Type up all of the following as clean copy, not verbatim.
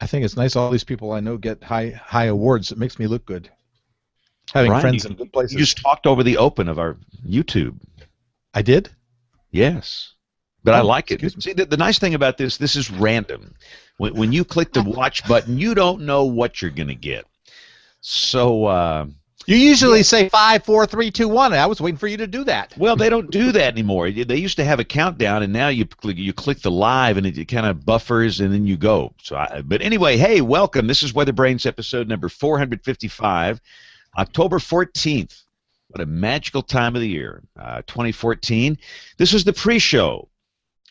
I think it's nice all these people I know get high awards. It makes me look good. Having Brian, friends in good places. You just talked over the open of our YouTube. I did? Yes. But I like it. Excuse me. See, the nice thing about this is random. When you click the watch button, you don't know what you're going to get. So you usually say 5, 4, 3, 2, 1. I was waiting for you to do that. Well, they don't do that anymore. They used to have a countdown, and now you click the live, and it kind of buffers, and then you go. But anyway, hey, welcome. This is WeatherBrains episode number 455, October 14th. What a magical time of the year, 2014. This is the pre-show,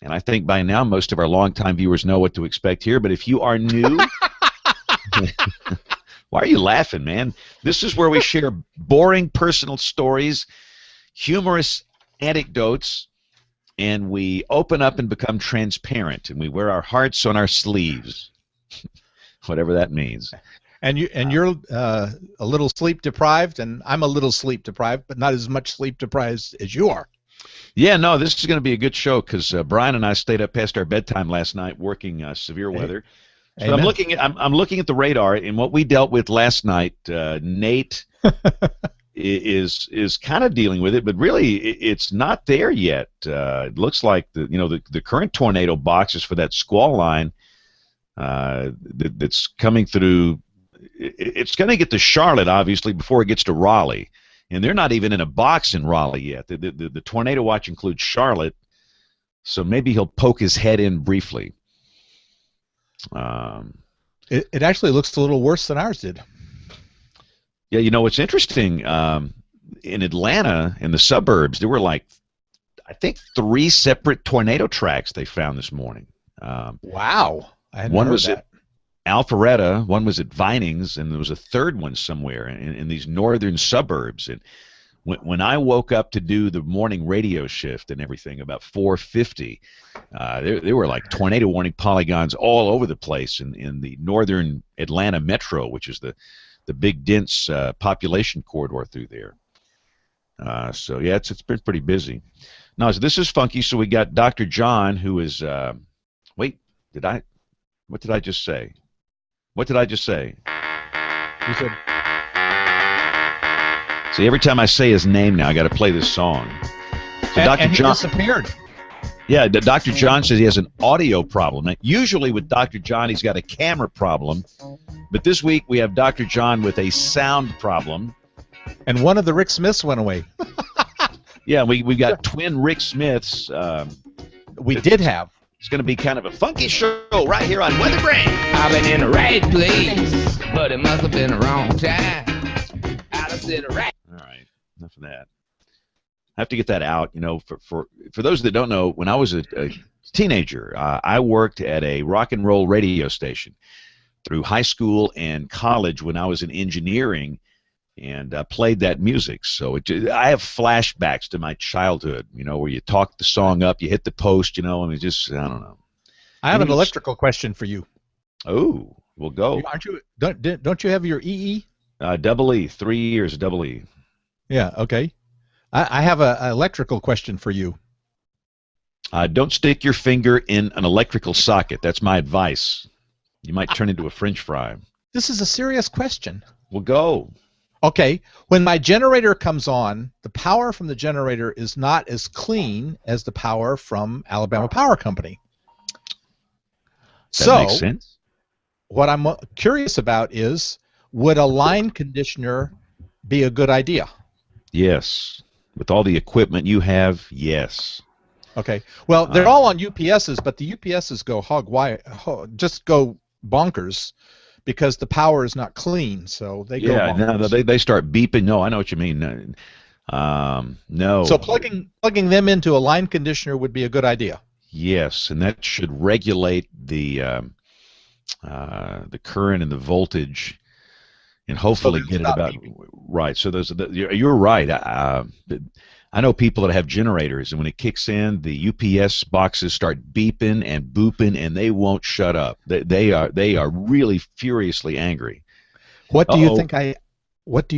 and I think by now most of our longtime viewers know what to expect here. But if you are new, why are you laughing, man? This is where we share boring personal stories, humorous anecdotes, and we open up and become transparent, and we wear our hearts on our sleeves, whatever that means. And you're a little sleep deprived, and I'm a little sleep deprived, but not as much sleep deprived as you are. Yeah, no, this is going to be a good show because Brian and I stayed up past our bedtime last night working severe weather. So I'm looking at the radar, and what we dealt with last night. Nate is kind of dealing with it, but really it's not there yet. It looks like the current tornado box is for that squall line that's coming through. It's going to get to Charlotte, obviously, before it gets to Raleigh. And they're not even in a box in Raleigh yet. The tornado watch includes Charlotte, so maybe he'll poke his head in briefly. It actually looks a little worse than ours did. Yeah, you know what's interesting? In Atlanta, in the suburbs, there were I think 3 separate tornado tracks they found this morning. Wow. I hadn't one heard was that. at Alpharetta, one was at Vinings, and there was a third one somewhere in these northern suburbs. And when I woke up to do the morning radio shift and everything about 4:50, there were like tornado warning polygons all over the place in the northern Atlanta metro, which is the big dense population corridor through there. So yeah, it's been pretty busy. Now, so this is funky. So we got Dr. John, who is wait, what did I just say? What did I just say? You said. See, every time I say his name now, I got to play this song. So Dr. And he John disappeared. Yeah, Dr. John says he has an audio problem. Now, usually with Dr. John, he's got a camera problem, but this week we have Dr. John with a sound problem. And one of the Rick Smiths went away. Yeah, we've got twin Rick Smiths. We did have. It's going to be kind of a funky show right here on WeatherBrains. I've been in the right place, but it must have been the wrong time. Out of the right. All right, enough of that. I have to get that out. You know, for those that don't know, when I was a teenager, I worked at a rock and roll radio station through high school and college when I was in engineering, and played that music. So I have flashbacks to my childhood, you know, where you talk the song up, you hit the post, you know, and it just, I don't know. I have an electrical question for you. Oh, we'll go. Aren't you? Don't you have your EE? Double E, 3 years, double E. Yeah, okay. I have an electrical question for you. Don't stick your finger in an electrical socket. That's my advice. You might turn into a French fry. This is a serious question. We'll go. Okay, when my generator comes on, the power from the generator is not as clean as the power from Alabama Power Company. That makes sense. What I'm curious about is, would a line conditioner be a good idea? Yes. With all the equipment you have, yes. Okay. Well, they're all on UPSs, but the UPSs go just go bonkers because the power is not clean, so they go bonkers. No, they start beeping. No, I know what you mean. No. So plugging them into a line conditioner would be a good idea. Yes, and that should regulate the current and the voltage, and hopefully get it about right. So you're right. I know people that have generators, and when it kicks in, the UPS boxes start beeping and booping, and they won't shut up. They are really furiously angry. What do you think What?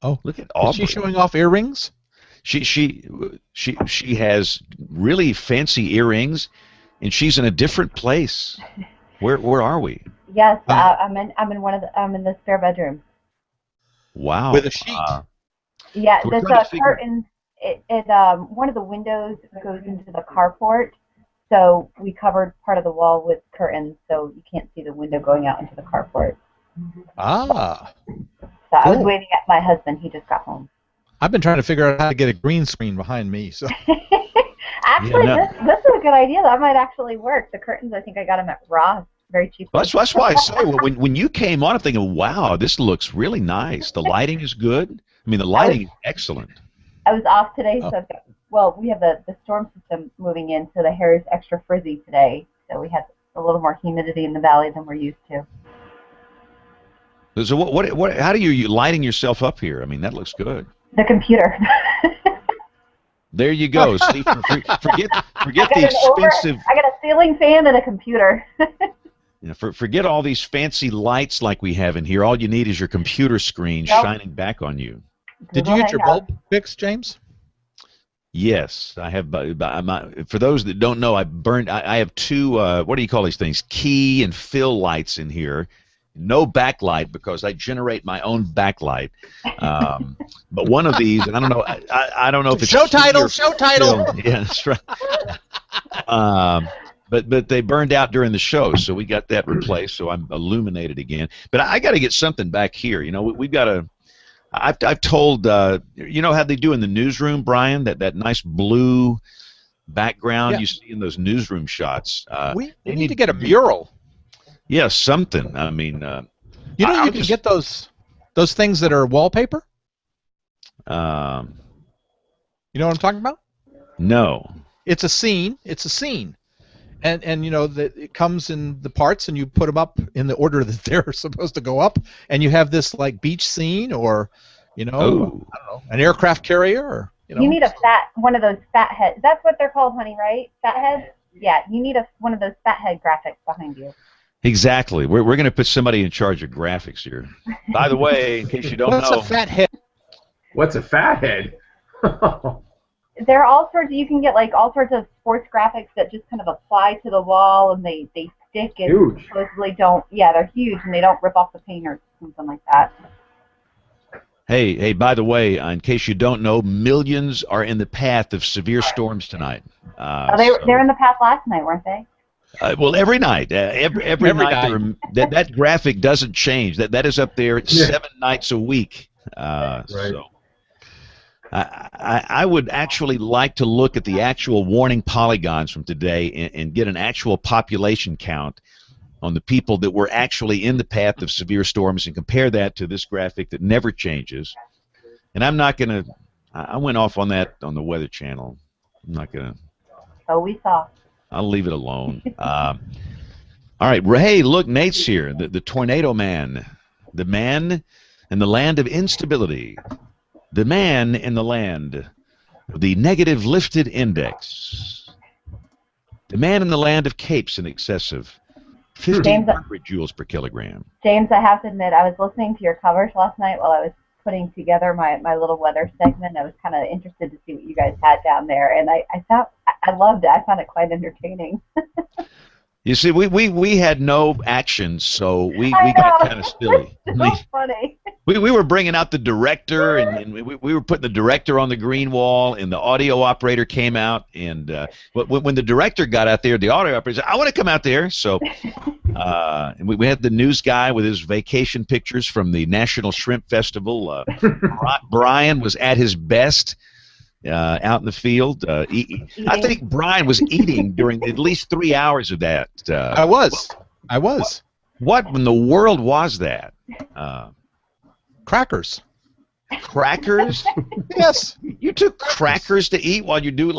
Oh, look at Aubrey. Is she showing off earrings? She has really fancy earrings, and she's in a different place. Where are we? Yes, I'm in the spare bedroom. Wow. With a sheet. Yeah, So we're this trying to figure- curtains. One of the windows goes into the carport, so we covered part of the wall with curtains, so you can't see the window going out into the carport. Ah. So I was Cool. waving at my husband. He just got home. I've been trying to figure out how to get a green screen behind me. So Actually, Yeah, no. this is a good idea. That might actually work. The curtains, I think I got them at Ross, very cheap. That's why I say when you came on, I'm thinking, wow, this looks really nice. The lighting is good. I mean, the lighting is excellent. I was off today, so I've got, we have the storm system moving in, so the hair is extra frizzy today. So we have a little more humidity in the valley than we're used to. So what? How do you lighting yourself up here? I mean, that looks good. The computer. There you go. See, forget the expensive. I got a ceiling fan and a computer. Forget all these fancy lights like we have in here. All you need is your computer screen shining back on you. Did you get your bulb fixed, James? Yes, I have. For those that don't know, I have two. What do you call these things? Key and fill lights in here. No backlight because I generate my own backlight. But one of these, and I don't know. I don't know if it's show title. Show title. Yeah, that's right. But they burned out during the show, so we got that replaced. So I'm illuminated again. But I got to get something back here. You know, we've got to. I've told you know how they do in the newsroom, Brian, that nice blue background you see in those newsroom shots. We need to get a mural. Yeah, something. I mean, you can get those things that are wallpaper. You know what I'm talking about? No. It's a scene. And you know that it comes in the parts, and you put them up in the order that they're supposed to go up, and you have this like beach scene, or I don't know, an aircraft carrier, or You need one of those fat heads. That's what they're called, honey, right? Fat heads. Yeah, you need one of those fat head graphics behind you. Exactly. We're going to put somebody in charge of graphics here. By the way, in case you don't know, what's a fat head? What's a fat head? There are all sorts. You can get like all sorts of sports graphics that just kind of apply to the wall, and they stick and huge. Supposedly don't. Yeah, they're huge, and they don't rip off the paint or something like that. Hey, by the way, in case you don't know, millions are in the path of severe storms tonight. They're in the path last night, weren't they? Well, every night, every night. That graphic doesn't change. That is up there 7 nights a week. Right. So I would actually like to look at the actual warning polygons from today and get an actual population count on the people that were actually in the path of severe storms and compare that to this graphic that never changes. And I'm not going to. I went off on that on the Weather Channel. I'm not going to. Oh, we saw. I'll leave it alone. All right. Hey, look, Nate's here. The Tornado Man. The man in the land of instability. The man in the land of the negative lifted index. The man in the land of capes in excess of 1,500 joules per kilogram. James, I have to admit, I was listening to your coverage last night while I was putting together my little weather segment. I was kind of interested to see what you guys had down there, and I loved it. I found it quite entertaining. You see, we had no action, so we got kind of silly. It's so funny. We were bringing out the director, and we were putting the director on the green wall, and the audio operator came out, and when the director got out there, the audio operator said, I want to come out there. So and we had the news guy with his vacation pictures from the National Shrimp Festival. Brian was at his best. Out in the field, I think Brian was eating during at least 3 hours of that. I was. What in the world was that? Crackers. Crackers? Yes. You took crackers to eat while you do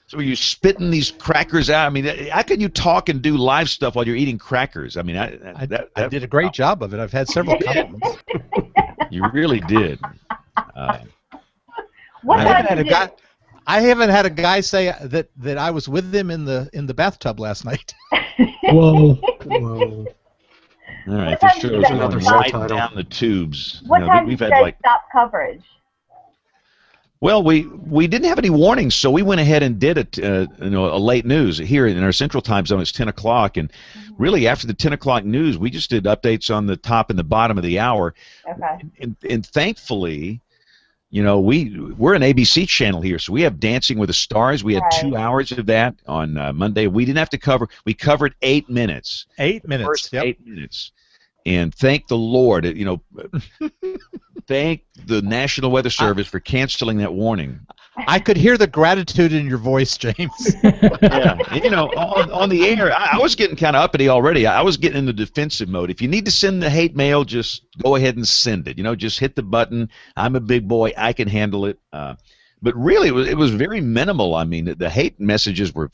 so you spitting these crackers out? I mean, how can you talk and do live stuff while you're eating crackers? I mean, I did a great job of it. I've had several compliments. You really did. I haven't had a guy say that I was with him in the bathtub last night. Whoa. All right, this shows another right title. down the tubes. What time did you guys stop coverage? Well, we didn't have any warnings, so we went ahead and did it. A late news here in our Central Time Zone. It's 10 o'clock, and really after the 10 o'clock news, we just did updates on the top and the bottom of the hour. Okay. And thankfully, we're an ABC channel here, so we have Dancing with the Stars. We had 2 hours of that on Monday. We didn't have to cover. We covered 8 minutes. 8 minutes. First 8 minutes. And thank the Lord, thank the National Weather Service for canceling that warning. I could hear the gratitude in your voice, James. Yeah, and, on the air, I was getting kind of uppity already. I was getting in the defensive mode. If you need to send the hate mail, just go ahead and send it. Just hit the button. I'm a big boy. I can handle it. But really, it was very minimal. I mean, the hate messages were.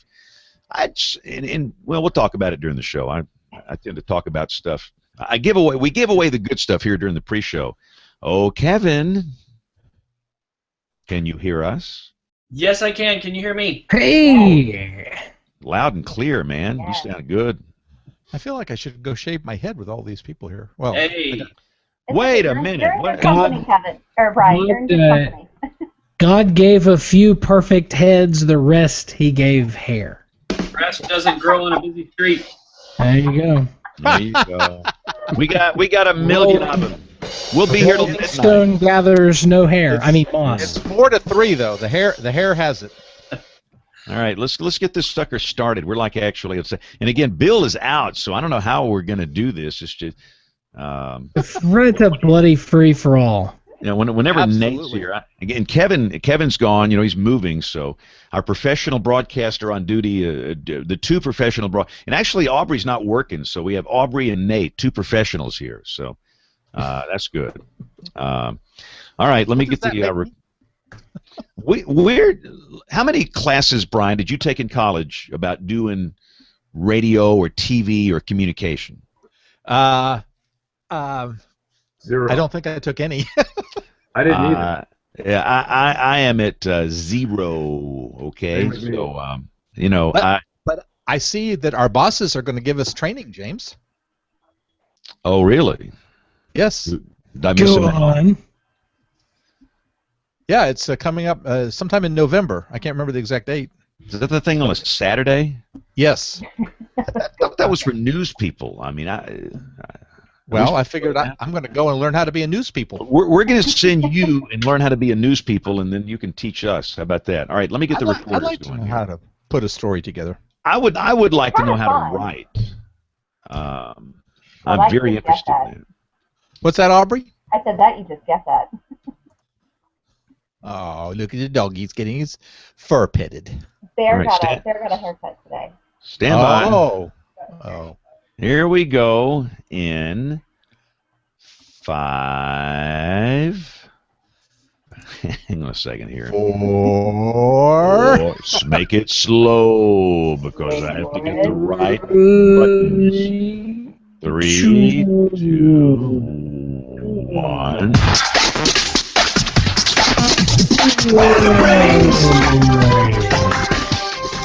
We'll talk about it during the show. I tend to talk about stuff. We give away the good stuff here during the pre-show. Oh, Kevin, can you hear us? Yes, I can. Can you hear me? Hey! Loud and clear, man. You sound good. I feel like I should go shave my head with all these people here. Well, hey. Wait a minute. You're in good company, Kevin. Or Brian, you're in good company. God gave a few perfect heads, the rest he gave hair. Grass doesn't grow on a busy street. There you go. There you go. We got a million of them. We'll be here till midnight. Stone gathers no hair. Moss. It's 4-3 though. The hair has it. All right, let's get this sucker started. We're like actually, and again, Bill is out, so I don't know how we're gonna do this. It's just it's a bloody free for all. Whenever Absolutely. Nate's here, again, Kevin's gone. He's moving. So our professional broadcaster on duty, the two professional and actually Aubrey's not working, so we have Aubrey and Nate, two professionals here. So that's good. All right, let me get the. How many classes, Brian, did you take in college about doing radio or TV or communication? 0. I don't think I took any. I didn't either. Yeah, I am at 0. Okay, so But I see that our bosses are going to give us training, James. Oh, really? Yes. Did I miss Go on. Yeah, it's coming up sometime in November. I can't remember the exact date. Is that the thing on a Saturday? Yes. I thought that was for news people. Well, I figured I'm going to go and learn how to be a news people. We're going to send you and learn how to be a news people, and then you can teach us. How about that? All right, let me get the reporters I'd like to know how to put a story together. I would like to know how to write. I'm very interested in that. What's that, Aubrey? I said that you just get that. Oh, look at the dog. He's getting his fur pitted. Bear got a haircut today. Stand by. Oh. Here we go in 5. Hang on a second here. 4. Make it slow because I have to get the right buttons. 3, 2, 1.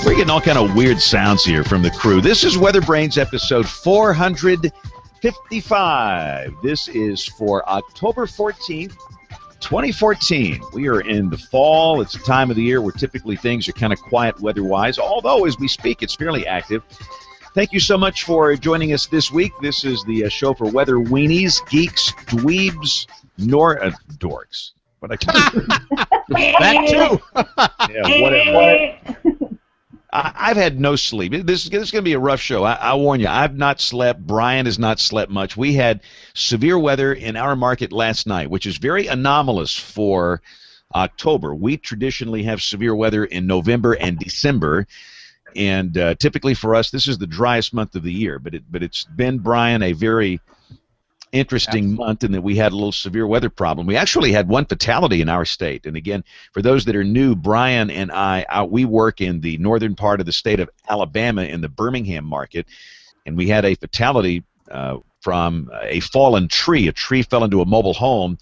We're getting all kind of weird sounds here from the crew. This is WeatherBrains episode 455. This is for October 14th, 2014. We are in the fall. It's a time of the year where typically things are kind of quiet weather-wise, although as we speak, it's fairly active. Thank you so much for joining us this week. This is the show for weather weenies, geeks, dweebs, dorks. What I can That too. Yeah, whatever. I've had no sleep. This is going to be a rough show. I warn you, I've not slept. Brian has not slept much. We had severe weather in our market last night, which is very anomalous for October. We traditionally have severe weather in November and December, and typically for us, this is the driest month of the year. But it's been, Brian, a very interesting month in that we had a little severe weather problem. We actually had one fatality in our state. And again, for those that are new, Brian and we work in the northern part of the state of Alabama in the Birmingham market, and we had a fatality from a fallen tree. A tree fell into a mobile home,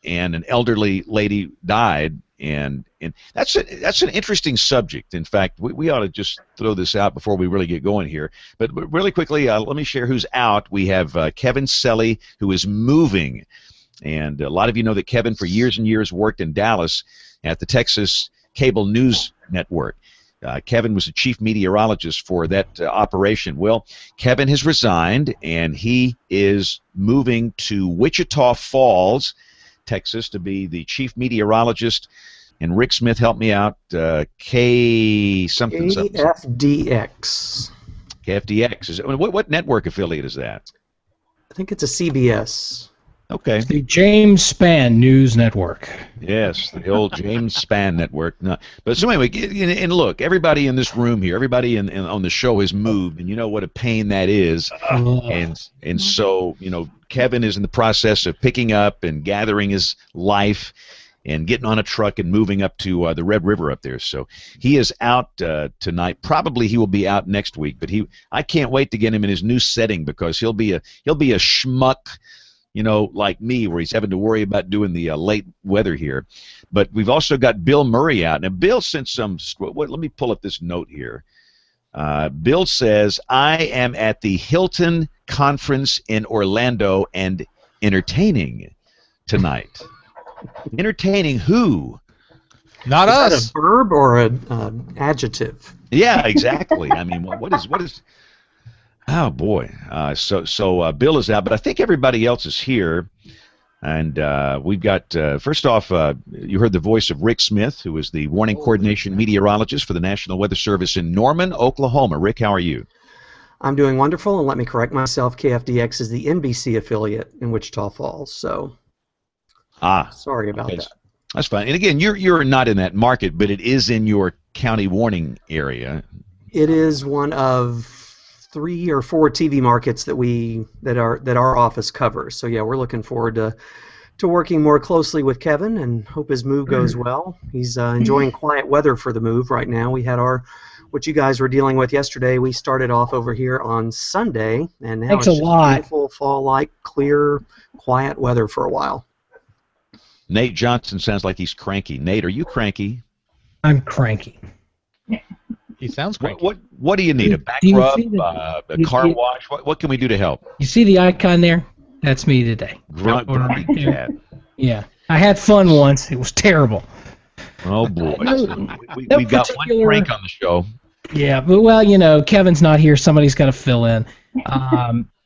and an elderly lady died. And that's an interesting subject. In fact, we ought to just throw this out before we really get going here. But really quickly, let me share who's out. We have Kevin Selly, who is moving. And a lot of you know that Kevin, for years and years, worked in Dallas at the Texas Cable News Network. Kevin was the chief meteorologist for that operation. Well, Kevin has resigned, and he is moving to Wichita Falls, Texas, to be the chief meteorologist. And Rick Smith, help me out. K something something. KFDX. KFDX. What network affiliate is that? I think it's a CBS. Okay. It's the James Spann News Network. Yes, the old James Spann Network. No, but so anyway, and look, everybody in this room here, everybody on the show has moved, and you know what a pain that is. And so, you know, Kevin is in the process of picking up and gathering his life and getting on a truck and moving up to the Red River up there. So he is out tonight. Probably he will be out next week, but I can't wait to get him in his new setting, because he'll be a schmuck, you know, like me, where he's having to worry about doing the late weather here. But we've also got Bill Murray out. Now, Bill sent some, let me pull up this note here. Bill says, I am at the Hilton Conference in Orlando and entertaining tonight. Entertaining who? Not Is us. that a verb or an adjective? Yeah, exactly. I mean, what is? Oh boy. So Bill is out, but I think everybody else is here, and we've got first off, you heard the voice of Rick Smith, who is the warning coordination meteorologist for the National Weather Service in Norman, Oklahoma. Rick, how are you? I'm doing wonderful, and let me correct myself. KFDX is the NBC affiliate in Wichita Falls. So. Sorry about that. That's fine. And again, you're not in that market, but it is in your county warning area. It is one of 3 or 4 TV markets that our office covers. So yeah, we're looking forward to working more closely with Kevin, and hope his move goes well. He's enjoying quiet weather for the move right now. We had what you guys were dealing with yesterday. We started off over here on Sunday, and now it's just beautiful fall-like, clear, quiet weather for a while. Nate Johnson sounds like he's cranky. Nate, are you cranky? I'm cranky. He sounds cranky. What do you need? A back rub? A car wash? What can we do to help? You see the icon there? That's me today. Grumpy cat. Yeah. I had fun once. It was terrible. Oh, boy. We've got one crank on the show. Yeah, but, well, you know, Kevin's not here. Somebody's got to fill in.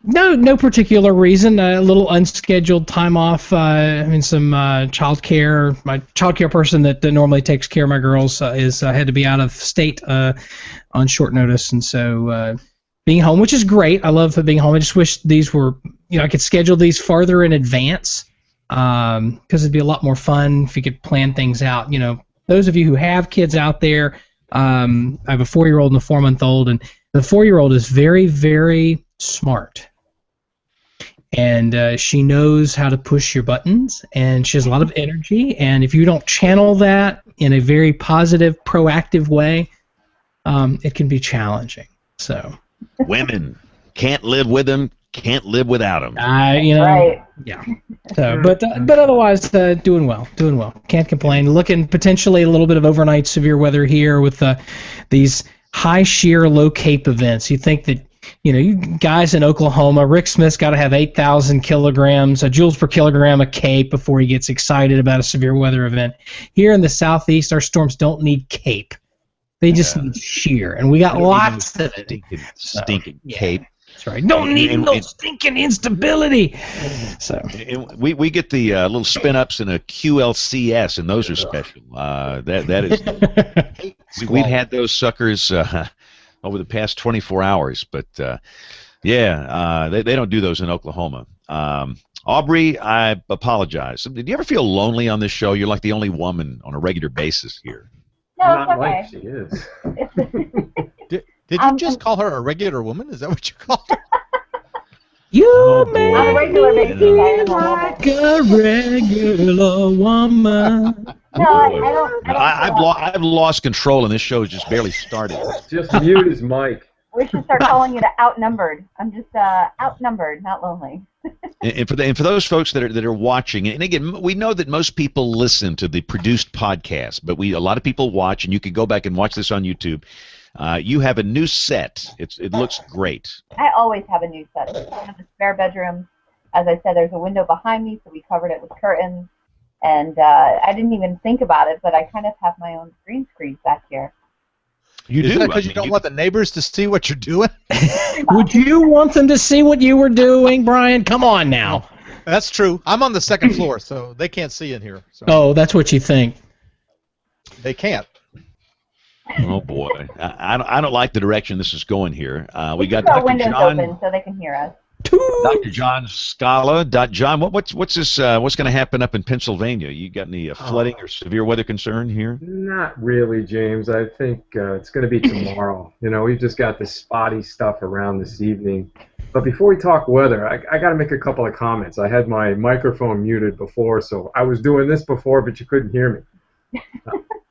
No particular reason. A little unscheduled time off. Some child care. My child care person that normally takes care of my girls had to be out of state on short notice, and so being home, which is great. I love being home. I just wish these were, I could schedule these farther in advance, because it'd be a lot more fun if you could plan things out. You know, those of you who have kids out there, I have a 4-year-old and a 4-month-old, and the 4-year-old is very, very smart. And she knows how to push your buttons, and she has a lot of energy. And if you don't channel that in a very positive, proactive way, it can be challenging. So, women can't live with them, can't live without them. Right. Yeah. So, but otherwise, doing well. Can't complain. Looking potentially a little bit of overnight severe weather here with these high shear, low cape events. You think that, you guys in Oklahoma, Rick Smith's got to have 8,000 kilograms, joules per kilogram of cape before he gets excited about a severe weather event. Here in the southeast, our storms don't need cape. They just need shear, and we got lots of it. Stinking cape. That's right. Don't need no stinking instability. So we get the little spin-ups in a QLCS, and those are special. That is, we've had those suckers over the past 24 hours, but they don't do those in Oklahoma. Aubrey, I apologize. Did you ever feel lonely on this show? You're like the only woman on a regular basis here. No, it's okay. Like she is. Did you just call her a regular woman? Is that what you called her? You On a regular basis, I am a like a regular woman. No, I don't. I've lost control, and this show has just barely started. Just mute his mic. We should start calling it outnumbered. I'm just outnumbered, not lonely. And for those folks that are watching, and again, we know that most people listen to the produced podcast, but a lot of people watch, and you can go back and watch this on YouTube. You have a new set. It looks great. I always have a new set. I have a spare bedroom. as I said, there's a window behind me, so we covered it with curtains. And I didn't even think about it, but I kind of have my own green screen back here. You Is do. that because you don't want the neighbors to see what you're doing? Would you want them to see what you were doing, Brian? Come on now. That's true. I'm on the second floor, so they can't see in here. So Oh, that's what you think. they can't. Oh boy, I don't like the direction this is going here. We got Our Dr. windows John. open so they can hear us. Dr. John Scala. John, what's this? What's going to happen up in Pennsylvania? You got any flooding or severe weather concern here? Not really, James. I think it's going to be tomorrow. We've just got this spotty stuff around this evening. But before we talk weather, I got to make a couple of comments. I had my microphone muted before, so I was doing this before, but you couldn't hear me.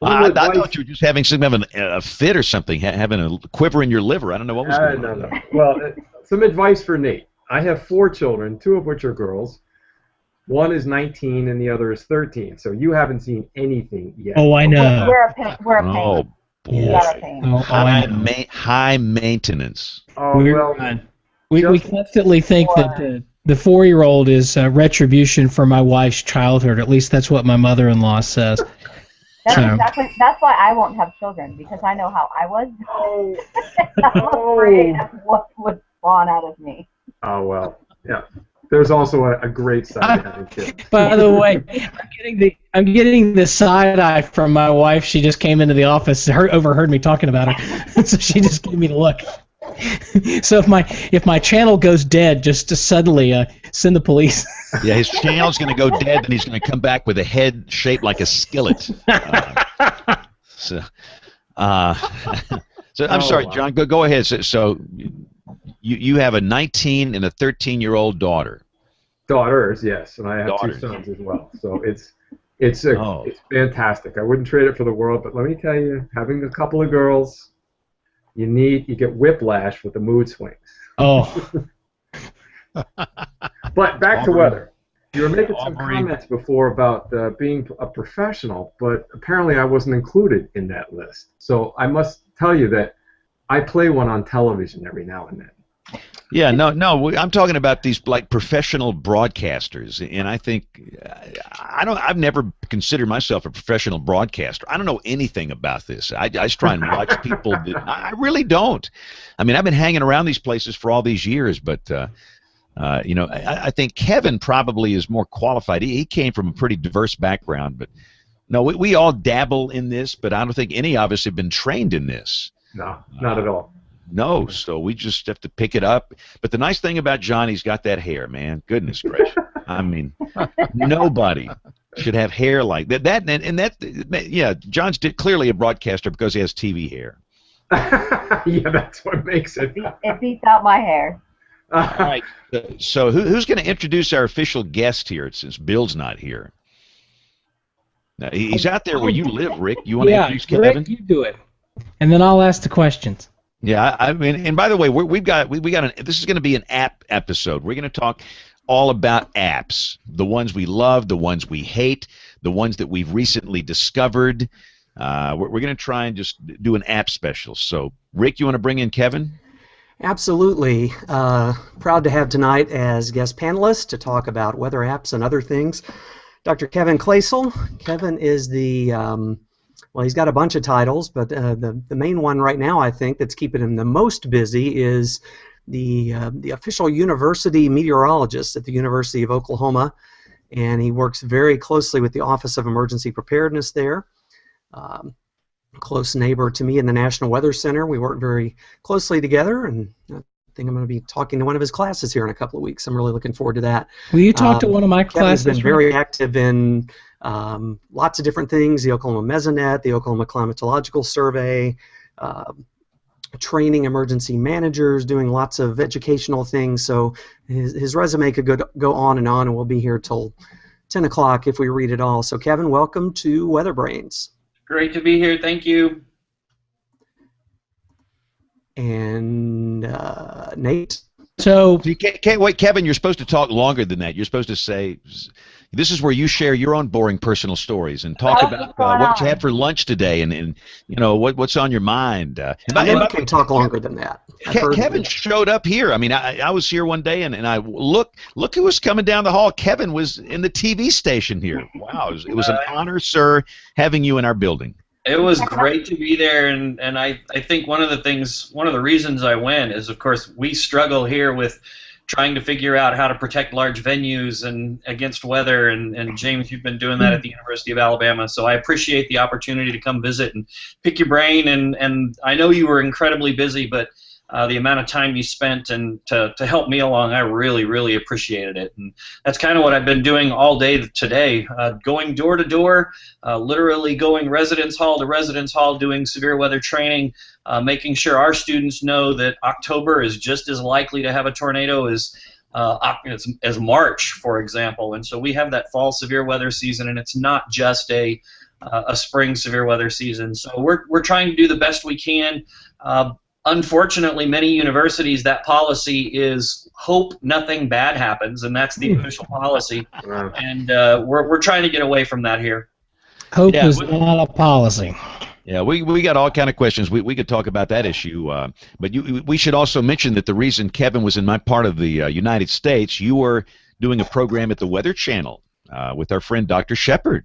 I thought you were just having some of a fit or something, having a quiver in your liver. I don't know what was going on. No. Well, some advice for Nate. I have 4 children, 2 of which are girls. One is 19 and the other is 13. So you haven't seen anything yet. Oh, I know. We're a pain. Oh, boy. We got a pain. High maintenance. Oh, well, we constantly think that the 4-year-old is retribution for my wife's childhood. At least that's what my mother-in-law says. That's why I won't have children, because I know how I was. I'm afraid of what would spawn out of me. Oh, well, yeah. There's also a great side to having kids. By the way, I'm getting the side eye from my wife. She just came into the office, overheard me talking about her, so she just gave me the look. So if my channel goes dead, just to suddenly send the police. Yeah, his channel's going to go dead, and he's going to come back with a head shaped like a skillet. So I'm sorry, wow. John. Go ahead. So you have a 19 and a 13-year-old daughter. Daughters, yes, and I have 2 sons as well. So it's fantastic. I wouldn't trade it for the world, but let me tell you, having a couple of girls, you get whiplash with the mood swings. Oh. But back to weather. You were making some comments before about being a professional, but apparently I wasn't included in that list. So I must tell you that I play one on television every now and then. Yeah, no, I'm talking about these like professional broadcasters, and I think I've never considered myself a professional broadcaster. I don't know anything about this. I just try and watch people. I really don't. I mean, I've been hanging around these places for all these years, but I think Kevin probably is more qualified. He came from a pretty diverse background, but no, we all dabble in this, but I don't think any of us have been trained in this. No, not at all. No, so we just have to pick it up. But the nice thing about John, he's got that hair, man. Goodness gracious. I mean, nobody should have hair like that. Yeah, John's clearly a broadcaster because he has TV hair. Yeah, that's what makes it. It beats out my hair. All right. So who's going to introduce our official guest here since Bill's not here? Now, he's out there where you live, Rick. You want to introduce Kevin? Rick, you do it, and then I'll ask the questions. Yeah, I mean, and by the way, we got this is going to be an app episode. We're going to talk all about apps, the ones we love, the ones we hate, the ones that we've recently discovered. We're going to try and just do an app special. So, Rick, you want to bring in Kevin? Absolutely. Proud to have tonight as guest panelist to talk about weather apps and other things, Dr. Kevin Klasel. Kevin is well, he's got a bunch of titles, but the main one right now, I think, that's keeping him the most busy is the official university meteorologist at the University of Oklahoma, and he works very closely with the Office of Emergency Preparedness there. Close neighbor to me in the National Weather Center. We work very closely together, and I think I'm going to be talking to one of his classes here in a couple of weeks. I'm really looking forward to that. Will you talk to one of my classes? Kevin's been very active in lots of different things, the Oklahoma Mesonet, the Oklahoma Climatological Survey, training emergency managers, doing lots of educational things. So his resume could go on, and we'll be here till 10 o'clock if we read it all. So Kevin, welcome to WeatherBrains. Great to be here. Thank you. And Nate? So you can't wait, Kevin. You're supposed to talk longer than that. You're supposed to say, this is where you share your own boring personal stories and talk about what you had for lunch today, and what's on your mind. I can talk longer than that. Kevin showed up here. I mean, I was here one day, and I look who was coming down the hall. Kevin was in the TV station here. Wow, it was an honor, sir, having you in our building. It was great to be there, and I think one of the reasons I went is, of course, we struggle here with trying to figure out how to protect large venues and against weather, and James, you've been doing that at the University of Alabama, so I appreciate the opportunity to come visit and pick your brain, and I know you were incredibly busy, but the amount of time you spent and to help me along, I really, really appreciated it. And that's kind of what I've been doing all day today, going door to door, literally going residence hall to residence hall, doing severe weather training, making sure our students know that October is just as likely to have a tornado as March, for example. And so we have that fall severe weather season, and it's not just a spring severe weather season. So we're trying to do the best we can. Unfortunately, many universities, that policy is hope nothing bad happens, and that's the official policy. And we're trying to get away from that here. Hope is not a policy. Yeah, we got all kind of questions. We could talk about that issue, but we should also mention that the reason Kevin was in my part of the United States, you were doing a program at the Weather Channel with our friend Dr. Shepard.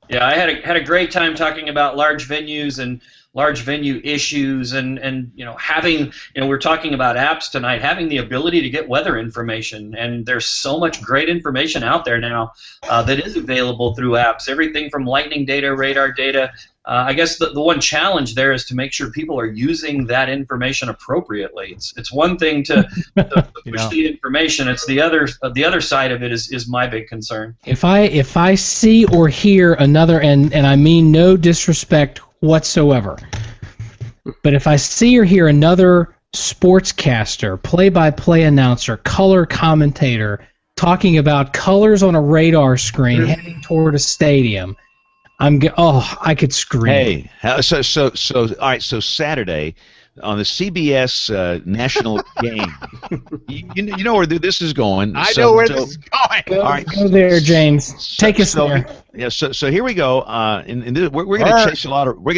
Yeah, I had a great time talking about large venues and large venue issues, and having, we're talking about apps tonight, having the ability to get weather information, and there's so much great information out there now that is available through apps, everything from lightning data, radar data. I guess the one challenge there is to make sure people are using that information appropriately. It's one thing to push the information. It's the other side of it is my big concern. If I see or hear another, and I mean no disrespect whatsoever, but if I see or hear another sportscaster, play-by-play announcer, color commentator talking about colors on a radar screen heading toward a stadium, I could scream. Hey, so all right. So Saturday on the CBS national game, you know where this is going. I know where this is going. All right, go there, James. Take us there. Yeah. So here we go. We're going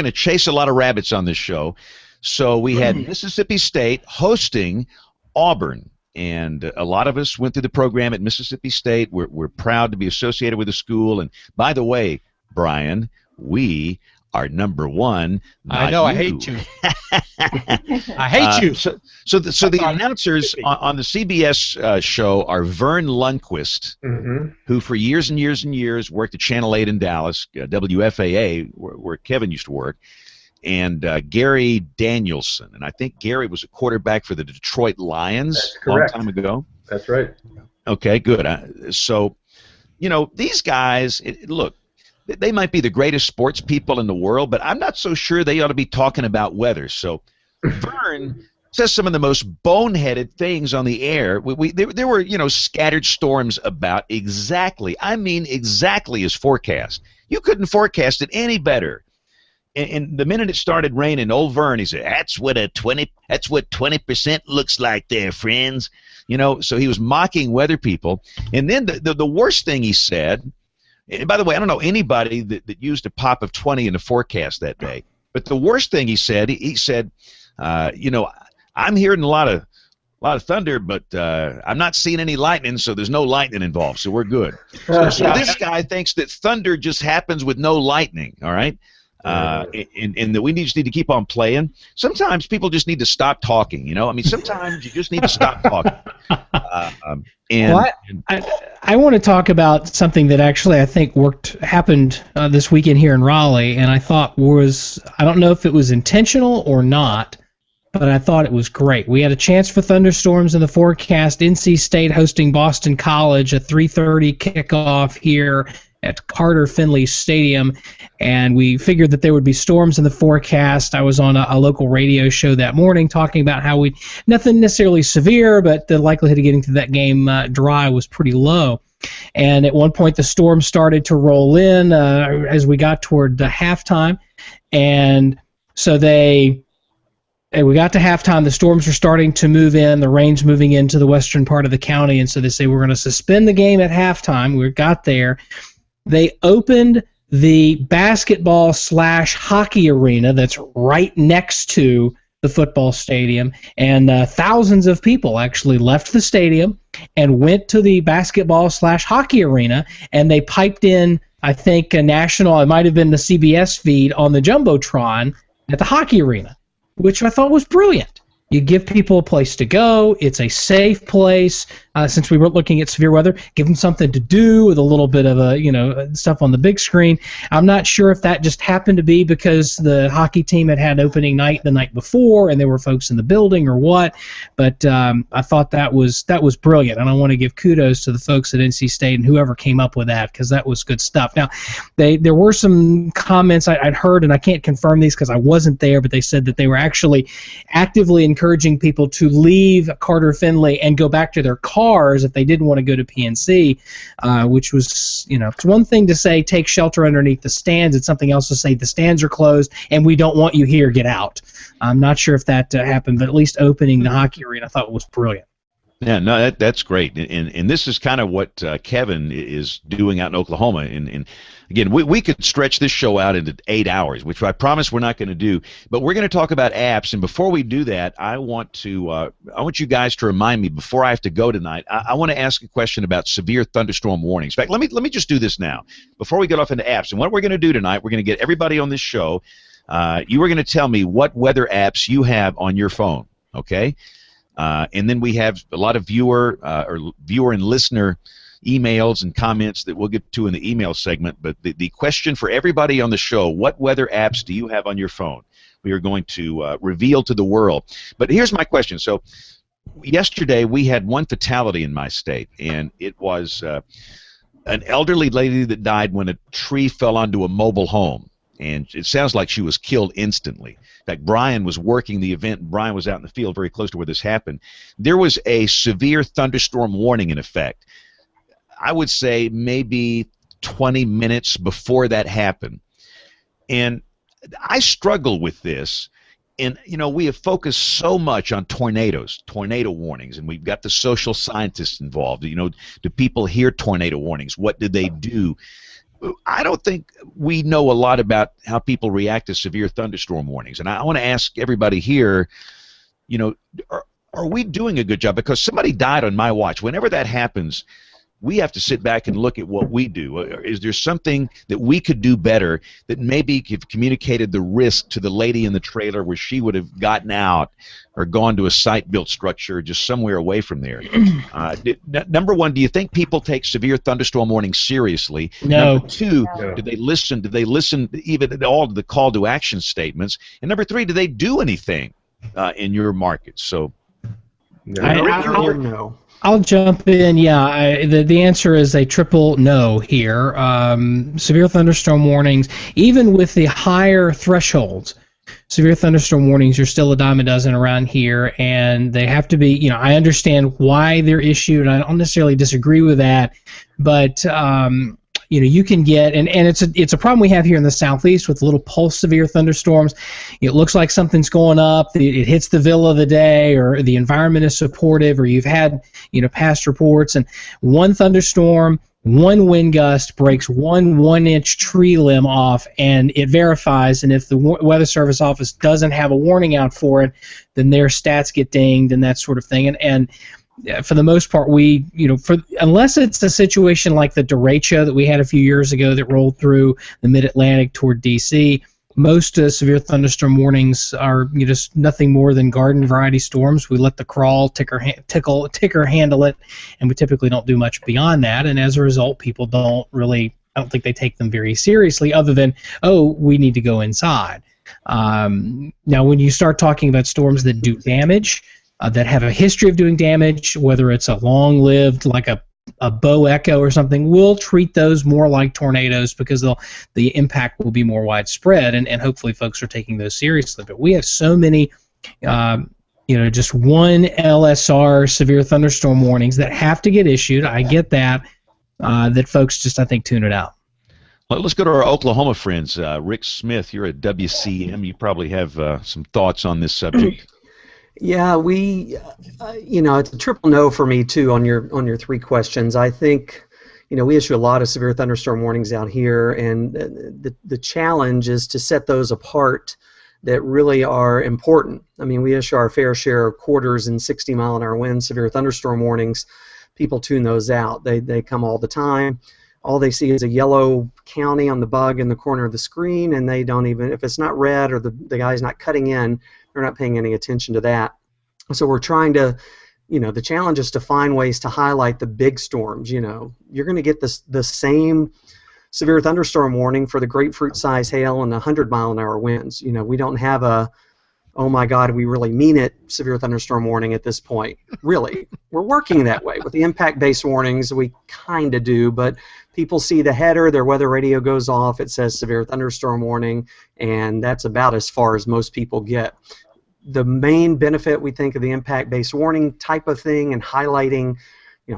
to chase a lot of rabbits on this show. So we had Mississippi State hosting Auburn. And a lot of us went through the program at Mississippi State. We're proud to be associated with the school. And by the way, Brian, we are number one. I know. I hate you. I hate you. So the announcers on the CBS show are Vern Lundquist, who for years and years and years worked at Channel 8 in Dallas, WFAA, where Kevin used to work, and Gary Danielson. And I think Gary was a quarterback for the Detroit Lions a long time ago. That's right. Okay, good. So, these guys, look, they might be the greatest sports people in the world, but I'm not so sure they ought to be talking about weather. So Vern says some of the most boneheaded things on the air. There were, scattered storms about exactly as forecast. You couldn't forecast it any better. And the minute it started raining, old Vern, he said, that's what 20% looks like there, friends. So he was mocking weather people. And then the worst thing he said, and by the way, I don't know anybody that used a pop of 20 in the forecast that day. But the worst thing he said, I'm hearing a lot of thunder, but I'm not seeing any lightning, so there's no lightning involved, so we're good. So this guy thinks that thunder just happens with no lightning, all right? And that we just need to keep on playing. Sometimes people just need to stop talking, sometimes you just need to stop talking. I want to talk about something that actually I think happened this weekend here in Raleigh, and I thought I don't know if it was intentional or not, but I thought it was great. We had a chance for thunderstorms in the forecast. NC State hosting Boston College, a 3:30 kickoff here at Carter Finley Stadium, and we figured that there would be storms in the forecast. I was on a local radio show that morning talking about how nothing necessarily severe, but the likelihood of getting to that game dry was pretty low. And at one point the storm started to roll in as we got toward halftime, and so they And we got to halftime. The storms were starting to move in. The rain's moving into the western part of the county, and so they say we're going to suspend the game at halftime. We got there. They opened the basketball/hockey arena that's right next to the football stadium, and thousands of people actually left the stadium and went to the basketball/hockey arena, and they piped in, I think, a national, it might have been the CBS feed on the Jumbotron at the hockey arena, which I thought was brilliant. You give people a place to go. It's a safe place. Since we were looking at severe weather, give them something to do with a little bit of stuff on the big screen. I'm not sure if that just happened to be because the hockey team had opening night the night before and there were folks in the building or what, but I thought that was brilliant, and I want to give kudos to the folks at NC State and whoever came up with that, because that was good stuff. Now, there were some comments I'd heard, and I can't confirm these because I wasn't there, but they said that they were actually actively encouraging people to leave Carter Finley and go back to their cars if they didn't want to go to PNC, which was, it's one thing to say take shelter underneath the stands. It's something else to say the stands are closed and we don't want you here, get out. I'm not sure if that happened, but at least opening the hockey arena I thought was brilliant. Yeah, no, that's great, and this is kind of what Kevin is doing out in Oklahoma. And again, we could stretch this show out into 8 hours, which I promise we're not going to do. But we're going to talk about apps, and before we do that, I want you guys to remind me before I have to go tonight. I want to ask a question about severe thunderstorm warnings. In fact, let me just do this now before we get off into apps. And what we're going to do tonight, we're going to get everybody on this show. You are going to tell me what weather apps you have on your phone, okay? And then we have a lot of viewer and listener emails and comments that we'll get to in the email segment. But the question for everybody on the show, what weather apps do you have on your phone? We are going to reveal to the world. But here's my question. So yesterday we had one fatality in my state, and it was an elderly lady that died when a tree fell onto a mobile home. And it sounds like she was killed instantly. In fact, Brian was working the event, and Brian was out in the field very close to where this happened. There was a severe thunderstorm warning in effect. I would say maybe 20 minutes before that happened. And I struggle with this. And, we have focused so much on tornado warnings, and we've got the social scientists involved. Do people hear tornado warnings? What do they do? I don't think we know a lot about how people react to severe thunderstorm warnings. And I want to ask everybody here, are we doing a good job? Because somebody died on my watch. Whenever that happens, we have to sit back and look at what we do. Is there something that we could do better that maybe have communicated the risk to the lady in the trailer where she would have gotten out or gone to a site-built structure just somewhere away from there? Number one, do you think people take severe thunderstorm warnings seriously? No. Number two, No. do they listen even at all to the call to action statements? And number three, do they do anything in your market? So, No. I'll jump in. Yeah, the answer is a triple no here. Severe thunderstorm warnings, even with the higher thresholds, severe thunderstorm warnings are still a dime a dozen around here, and they have to be, I understand why they're issued. I don't necessarily disagree with that, but you can get, and it's a problem we have here in the southeast with little pulse severe thunderstorms. It looks like something's going up, it hits the villa of the day, or the environment is supportive, or you've had past reports, and one thunderstorm, one wind gust breaks one 1-inch tree limb off, and it verifies, and if the Weather Service office doesn't have a warning out for it, then their stats get dinged and that sort of thing. And for the most part, unless it's a situation like the derecho that we had a few years ago that rolled through the mid-Atlantic toward D.C., most severe thunderstorm warnings are just nothing more than garden variety storms. We let the crawl ticker handle it, and we typically don't do much beyond that. And as a result, people I don't think they take them very seriously, other than, we need to go inside. Now, when you start talking about storms that do damage, that have a history of doing damage, whether it's a long-lived, like a bow echo or something, we'll treat those more like tornadoes because the impact will be more widespread, and hopefully folks are taking those seriously. But we have so many, just one LSR severe thunderstorm warnings that have to get issued. I get that, that folks just, I think, tune it out. Well, let's go to our Oklahoma friends. Rick Smith, you're at WCM. You probably have some thoughts on this subject. Yeah, it's a triple no for me too on your three questions. I think, we issue a lot of severe thunderstorm warnings out here, and the challenge is to set those apart that really are important. I mean, we issue our fair share of quarters and 60-mile-an-hour wind severe thunderstorm warnings. People tune those out. They come all the time. All they see is a yellow county on the bug in the corner of the screen, and they don't even, if it's not red or the guy's not cutting in, they're not paying any attention to that. So we're trying to, the challenge is to find ways to highlight the big storms. You're going to get the same severe thunderstorm warning for the grapefruit size hail and 100-mile-an-hour winds. We don't have a, oh my God, we really mean it, severe thunderstorm warning at this point. Really, we're working that way. With the impact-based warnings, we kind of do, but people see the header, their weather radio goes off, it says severe thunderstorm warning, and that's about as far as most people get. The main benefit, we think, of the impact-based warning type of thing and highlighting,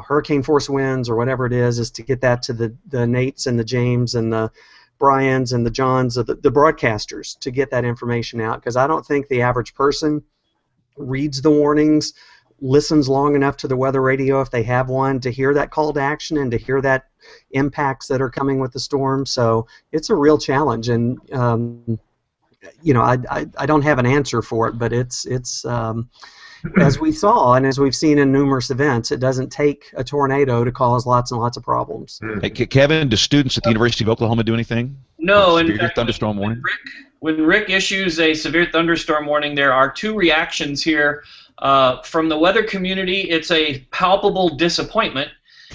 hurricane force winds or whatever it is to get that to the Nates and the James and the Brians and the Johns of the broadcasters to get that information out, because I don't think the average person reads the warnings, listens long enough to the weather radio if they have one to hear that call to action and to hear that impacts that are coming with the storm. So it's a real challenge, and I don't have an answer for it, but it's as we saw and as we've seen in numerous events, it doesn't take a tornado to cause lots and lots of problems. Hey, Kevin, do students at the University of Oklahoma do anything? No. In fact, thunderstorm warning? When Rick issues a severe thunderstorm warning, there are two reactions here. From the weather community, it's a palpable disappointment,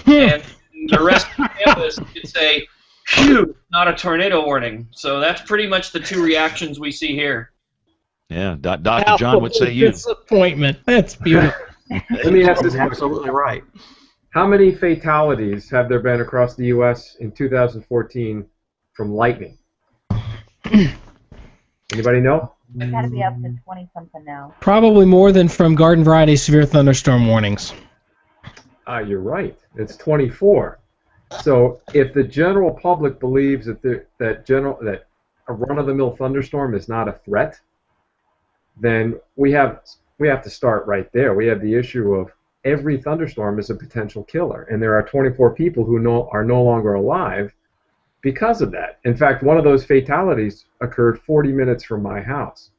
and the rest of the campus, it's a phew, not a tornado warning. So that's pretty much the two reactions we see here. Yeah, Dr. John, what say you? Disappointment. That's beautiful. Let me ask this question. Absolutely right. How many fatalities have there been across the U.S. in 2014 from lightning? Anybody know? It's got to be up to 20-something now. Probably more than from garden variety severe thunderstorm warnings. You're right. It's 24. So if the general public believes that a run-of-the-mill thunderstorm is not a threat, then we have to start right there. We have the issue of every thunderstorm is a potential killer, and there are 24 people who are no longer alive because of that. In fact, one of those fatalities occurred 40 minutes from my house.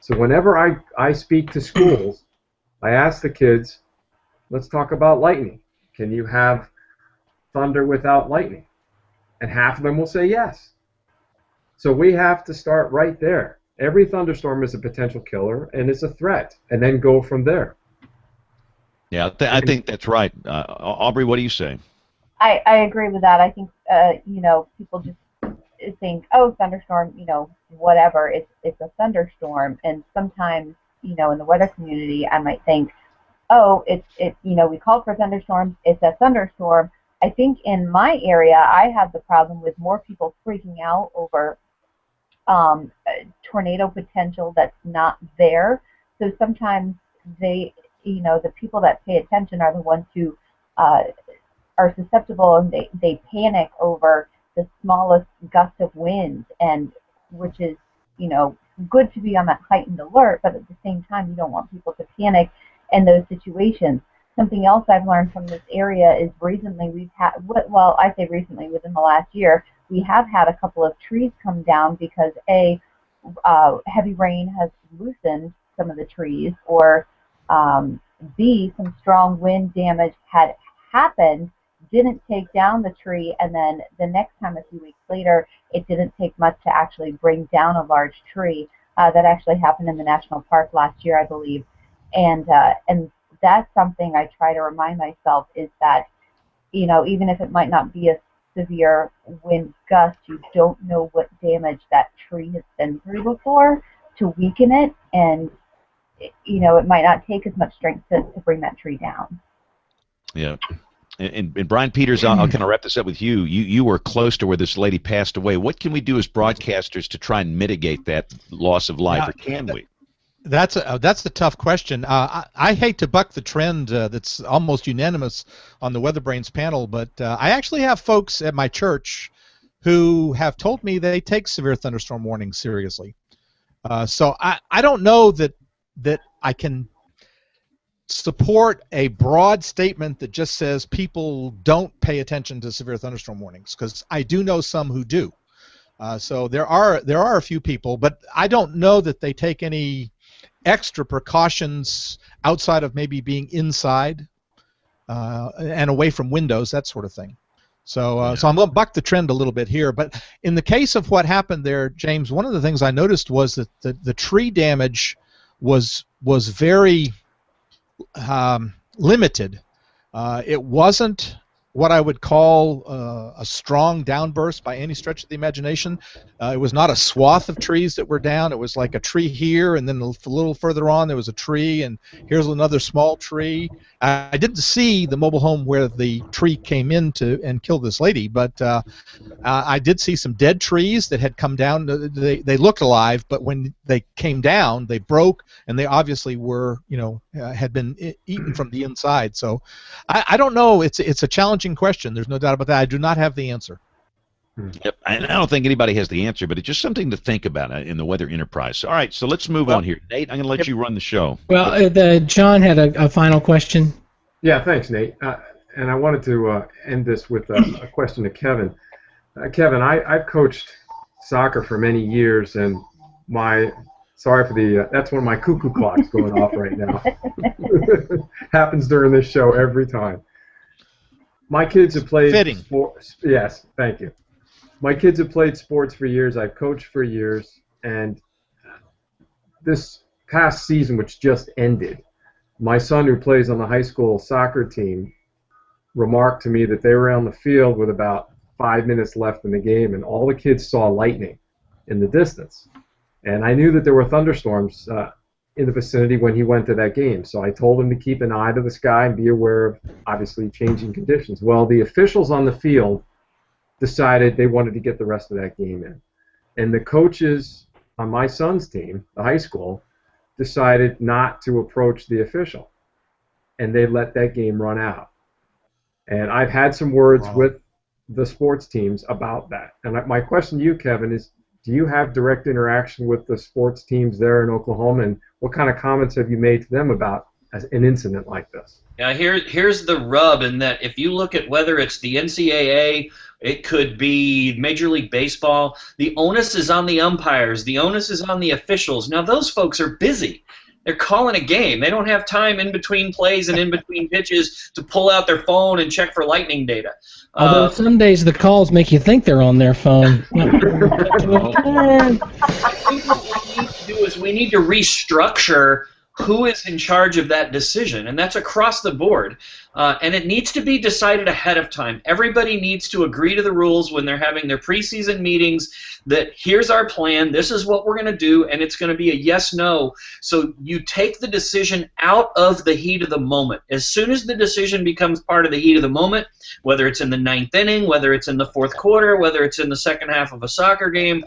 So whenever I speak to schools, I ask the kids, let's talk about lightning. Can you have thunder without lightning? And half of them will say yes. So we have to start right there. Every thunderstorm is a potential killer, and it's a threat, and then go from there. Yeah, I think that's right. Aubrey, what do you say? I agree with that. I think people just think, oh, thunderstorm, whatever. It's a thunderstorm, and sometimes in the weather community, I might think, oh, we called for thunderstorms. It's a thunderstorm. I think in my area, I have the problem with more people freaking out over tornado potential that's not there. So sometimes the people that pay attention are the ones who are susceptible, and they panic over the smallest gust of wind, and which is good to be on that heightened alert, but at the same time you don't want people to panic in those situations. Something else I've learned from this area is recently we've had, well, I say recently, within the last year, we have had a couple of trees come down because heavy rain has loosened some of the trees, or B, some strong wind damage had happened, didn't take down the tree, and then the next time, a few weeks later, it didn't take much to actually bring down a large tree. That actually happened in the national park last year, I believe, and that's something I try to remind myself, is that even if it might not be a severe wind gust, you don't know what damage that tree has been through before to weaken it, and it might not take as much strength to bring that tree down. Yeah. And Brian Peters, I'll kind of wrap this up with you. You were close to where this lady passed away. What can we do as broadcasters to try and mitigate that loss of life, or can we? That's a tough question. I hate to buck the trend that's almost unanimous on the WeatherBrains panel, but I actually have folks at my church who have told me they take severe thunderstorm warnings seriously. So I don't know that I can support a broad statement that just says people don't pay attention to severe thunderstorm warnings, because I do know some who do. So there are a few people, but I don't know that they take any extra precautions outside of maybe being inside and away from windows, that sort of thing. So, so I'm going to buck the trend a little bit here. But in the case of what happened there, James, one of the things I noticed was that the tree damage was very limited. It wasn't what I would call a strong downburst by any stretch of the imagination. It was not a swath of trees that were down. It was like a tree here, and then a little further on there was a tree, and here's another small tree. I didn't see the mobile home where the tree came into and killed this lady, but I did see some dead trees that had come down. They looked alive, but when they came down, they broke, and they obviously were, had been eaten from the inside. So I don't know. It's a challenging question. There's no doubt about that. I do not have the answer. Yep, and I don't think anybody has the answer, but it's just something to think about in the weather enterprise. All right, so let's move on here. Nate, I'm going to let you run the show. Well, John had a final question. Yeah, thanks, Nate. And I wanted to end this with a question to Kevin. Kevin, I've coached soccer for many years, and sorry for the that's one of my cuckoo clocks going off right now. Happens during this show every time. My kids have played sports. Yes, thank you. My kids have played sports for years. I've coached for years, and this past season, which just ended, my son, who plays on the high school soccer team, remarked to me that they were on the field with about 5 minutes left in the game, and all the kids saw lightning in the distance. And I knew that there were thunderstorms in the vicinity when he went to that game. So I told him to keep an eye to the sky and be aware of, obviously, changing conditions. Well, the officials on the field decided they wanted to get the rest of that game in. And the coaches on my son's team, the high school, decided not to approach the official. And they let that game run out. And I've had some words with the sports teams about that. And my question to you, Kevin, is do you have direct interaction with the sports teams there in Oklahoma, and what kind of comments have you made to them about an incident like this? Yeah, here's the rub, in that if you look at whether it's the NCAA, it could be Major League Baseball, the onus is on the umpires, the onus is on the officials. Now, those folks are busy. They're calling a game. They don't have time in between plays and in between pitches to pull out their phone and check for lightning data. Although some days the calls make you think they're on their phone. I think what we need to do is we need to restructure who is in charge of that decision, and that's across the board. And it needs to be decided ahead of time. Everybody needs to agree to the rules when they're having their preseason meetings, that here's our plan, this is what we're going to do, and it's going to be a yes-no. So you take the decision out of the heat of the moment. As soon as the decision becomes part of the heat of the moment, whether it's in the 9th inning, whether it's in the 4th quarter, whether it's in the second half of a soccer game,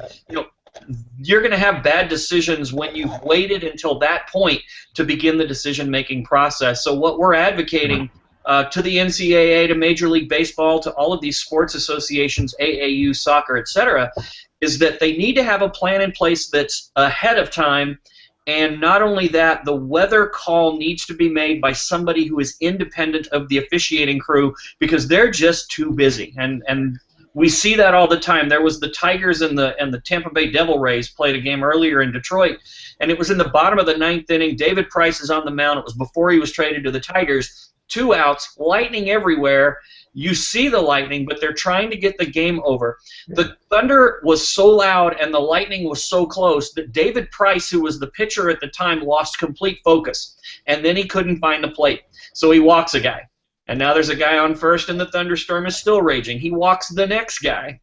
you're going to have bad decisions when you've waited until that point to begin the decision-making process. So what we're advocating to the NCAA, to Major League Baseball, to all of these sports associations, AAU, soccer, etc., is that they need to have a plan in place that's ahead of time. And not only that, the weather call needs to be made by somebody who is independent of the officiating crew, because they're just too busy. And we see that all the time. There was the Tigers and the Tampa Bay Devil Rays played a game earlier in Detroit, and it was in the bottom of the 9th inning. David Price is on the mound. It was before he was traded to the Tigers. 2 outs, lightning everywhere. You see the lightning, but they're trying to get the game over. The thunder was so loud and the lightning was so close that David Price, who was the pitcher at the time, lost complete focus, and then he couldn't find the plate. So he walks a guy. And now there's a guy on first, and the thunderstorm is still raging. He walks the next guy.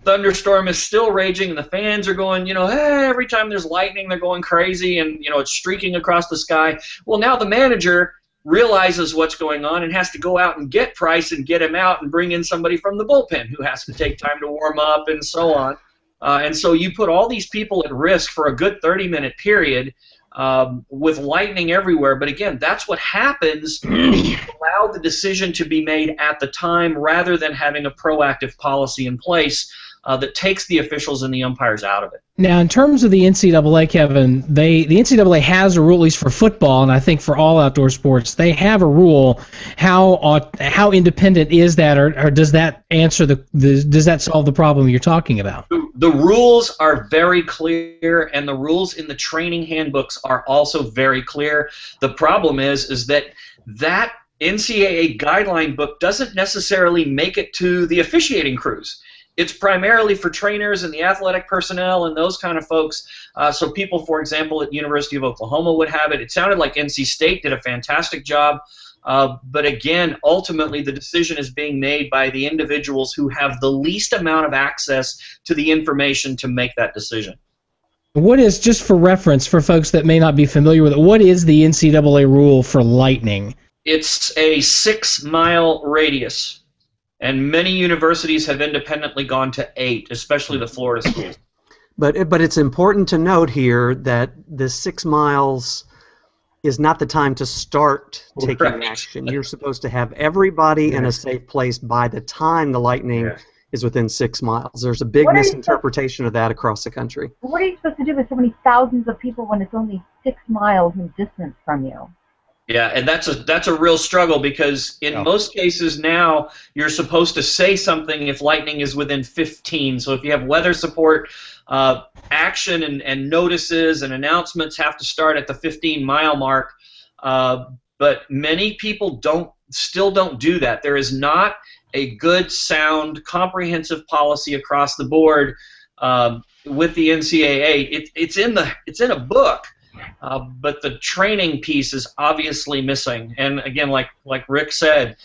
Thunderstorm is still raging, and the fans are going, hey, every time there's lightning, they're going crazy, and, it's streaking across the sky. Well, now the manager realizes what's going on and has to go out and get Price and get him out and bring in somebody from the bullpen who has to take time to warm up and so on. And so you put all these people at risk for a good 30-minute period with lightning everywhere. But again, that's what happens if you allow the decision to be made at the time rather than having a proactive policy in place. that takes the officials and the umpires out of it. Now, in terms of the NCAA, Kevin, the NCAA has a rule, at least for football, and I think for all outdoor sports, they have a rule. How independent is that, or does that answer does that solve the problem you're talking about? The rules are very clear, and the rules in the training handbooks are also very clear. The problem is that NCAA guideline book doesn't necessarily make it to the officiating crews. It's primarily for trainers and the athletic personnel and those kind of folks. So people, for example, at University of Oklahoma would have it. It sounded like NC State did a fantastic job. But again, ultimately the decision is being made by the individuals who have the least amount of access to the information to make that decision. What is, just for reference for folks that may not be familiar with it, what is the NCAA rule for lightning? It's a 6-mile radius. And many universities have independently gone to 8, especially the Florida schools. But it's important to note here that the 6 miles is not the time to start taking action. You're supposed to have everybody in a safe place by the time the lightning is within 6 miles. There's a big misinterpretation of that across the country. What are you supposed to do with so many thousands of people when it's only 6 miles in distance from you? Yeah, and that's a real struggle, because in most cases now you're supposed to say something if lightning is within 15. So if you have weather support, action and notices and announcements have to start at the 15-mile mark. But many people still don't do that. There is not a good, sound, comprehensive policy across the board with the NCAA. It's in a book. But the training piece is obviously missing. And again, like Rick said,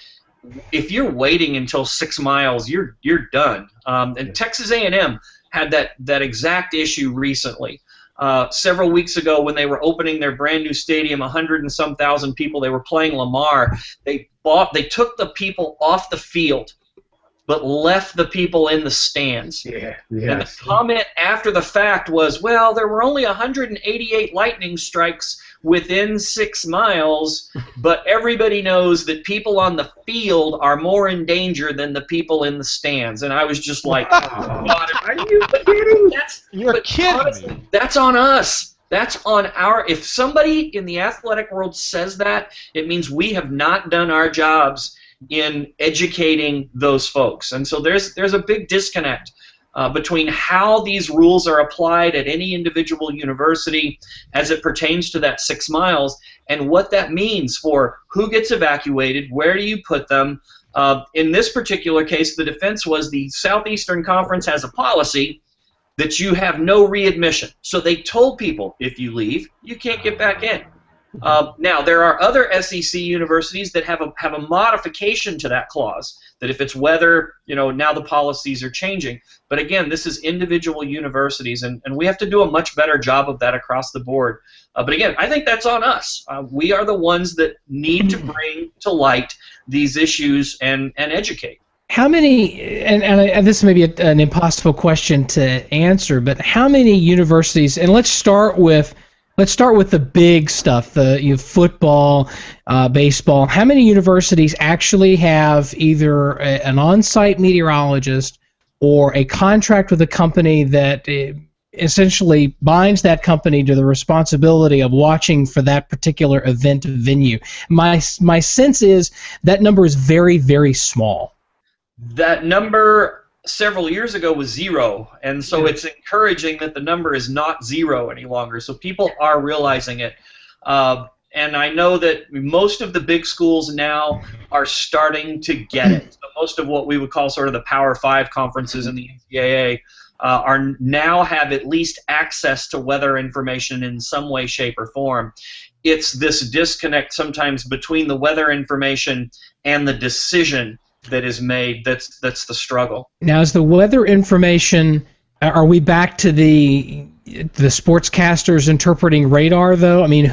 if you're waiting until 6 miles, you're done. And Texas A&M had that exact issue recently. Several weeks ago, when they were opening their brand new stadium, 100 and some thousand people, they were playing Lamar. They took the people off the field, but left the people in the stands. And the comment after the fact was, well, there were only 188 lightning strikes within 6 miles, but everybody knows that people on the field are more in danger than the people in the stands. And I was just like, oh, God, are you kidding? You're kidding honestly, me. That's on us. That's on if somebody in the athletic world says that, it means we have not done our jobs in educating those folks. And so there's a big disconnect between how these rules are applied at any individual university as it pertains to that 6 miles, and what that means for who gets evacuated, where do you put them. In this particular case, the defense was the Southeastern Conference has a policy that you have no readmission. So they told people, if you leave, you can't get back in. Now, there are other SEC universities that have a modification to that clause, that if it's weather, now the policies are changing. But again, this is individual universities, and we have to do a much better job of that across the board. But again, I think that's on us. We are the ones that need to bring to light these issues and educate. How many, and this may be an impossible question to answer, but how many universities, and let's start with the big stuff, the football, baseball. How many universities actually have either an on-site meteorologist or a contract with a company that essentially binds that company to the responsibility of watching for that particular event venue? My sense is that number is very, very small. That number several years ago was 0, and so it's encouraging that the number is not 0 any longer. So people are realizing it, and I know that most of the big schools now are starting to get it. So most of what we would call sort of the Power 5 conferences in the NCAA now have at least access to weather information in some way, shape, or form. It's this disconnect sometimes between the weather information and the decision that is made that's the struggle. Now, is the weather information, are we back to the sportscasters interpreting radar, though? I mean,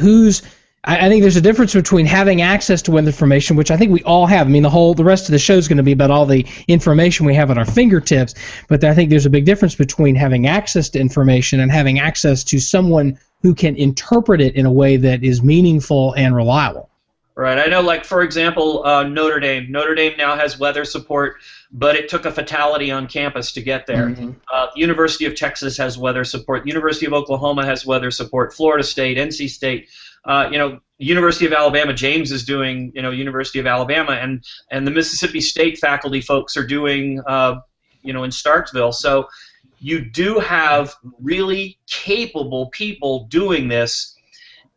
I think there's a difference between having access to weather information, which I think we all have. I mean, the rest of the show is going to be about all the information we have at our fingertips, but I think there's a big difference between having access to information and having access to someone who can interpret it in a way that is meaningful and reliable. Right. I know, like, for example, Notre Dame. Notre Dame now has weather support, but it took a fatality on campus to get there. Mhm. The University of Texas has weather support. The University of Oklahoma has weather support. Florida State, NC State. University of Alabama, James is doing, University of Alabama, and the Mississippi State faculty folks are doing, in Starkville. So you do have really capable people doing this.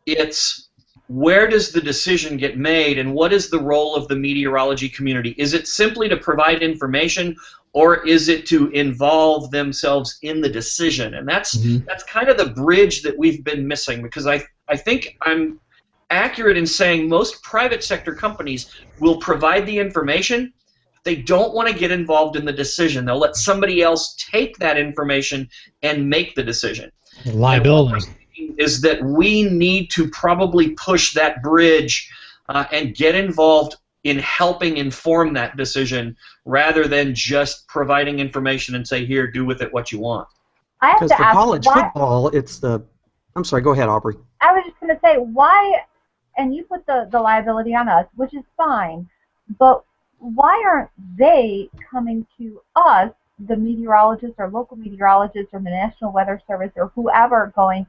It's where does the decision get made, and what is the role of the meteorology community? Is it simply to provide information, or is it to involve themselves in the decision? And that's kind of the bridge that we've been missing, because I think I'm accurate in saying most private sector companies will provide the information. They don't want to get involved in the decision. They'll let somebody else take that information and make the decision. Liability. Is that we need to probably push that bridge and get involved in helping inform that decision rather than just providing information and say, here, do with it what you want. I have Because to for ask, college why, football, it's the. I'm sorry. Go ahead, Aubrey. I was just going to say, why, and you put the liability on us, which is fine, but why aren't they coming to us, the meteorologists or local meteorologists or the National Weather Service or whoever, going,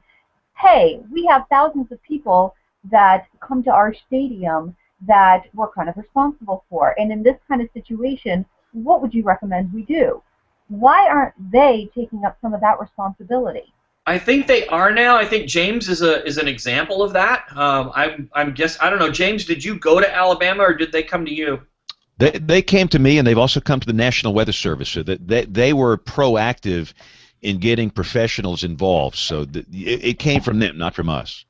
hey, we have thousands of people that come to our stadium that we're kind of responsible for, and in this kind of situation, what would you recommend we do? Why aren't they taking up some of that responsibility? I think they are now. I think James is an example of that. I don't know. James, did you go to Alabama or did they come to you? They came to me, and they've also come to the National Weather Service. So that they were proactive in getting professionals involved. So it came from them, not from us.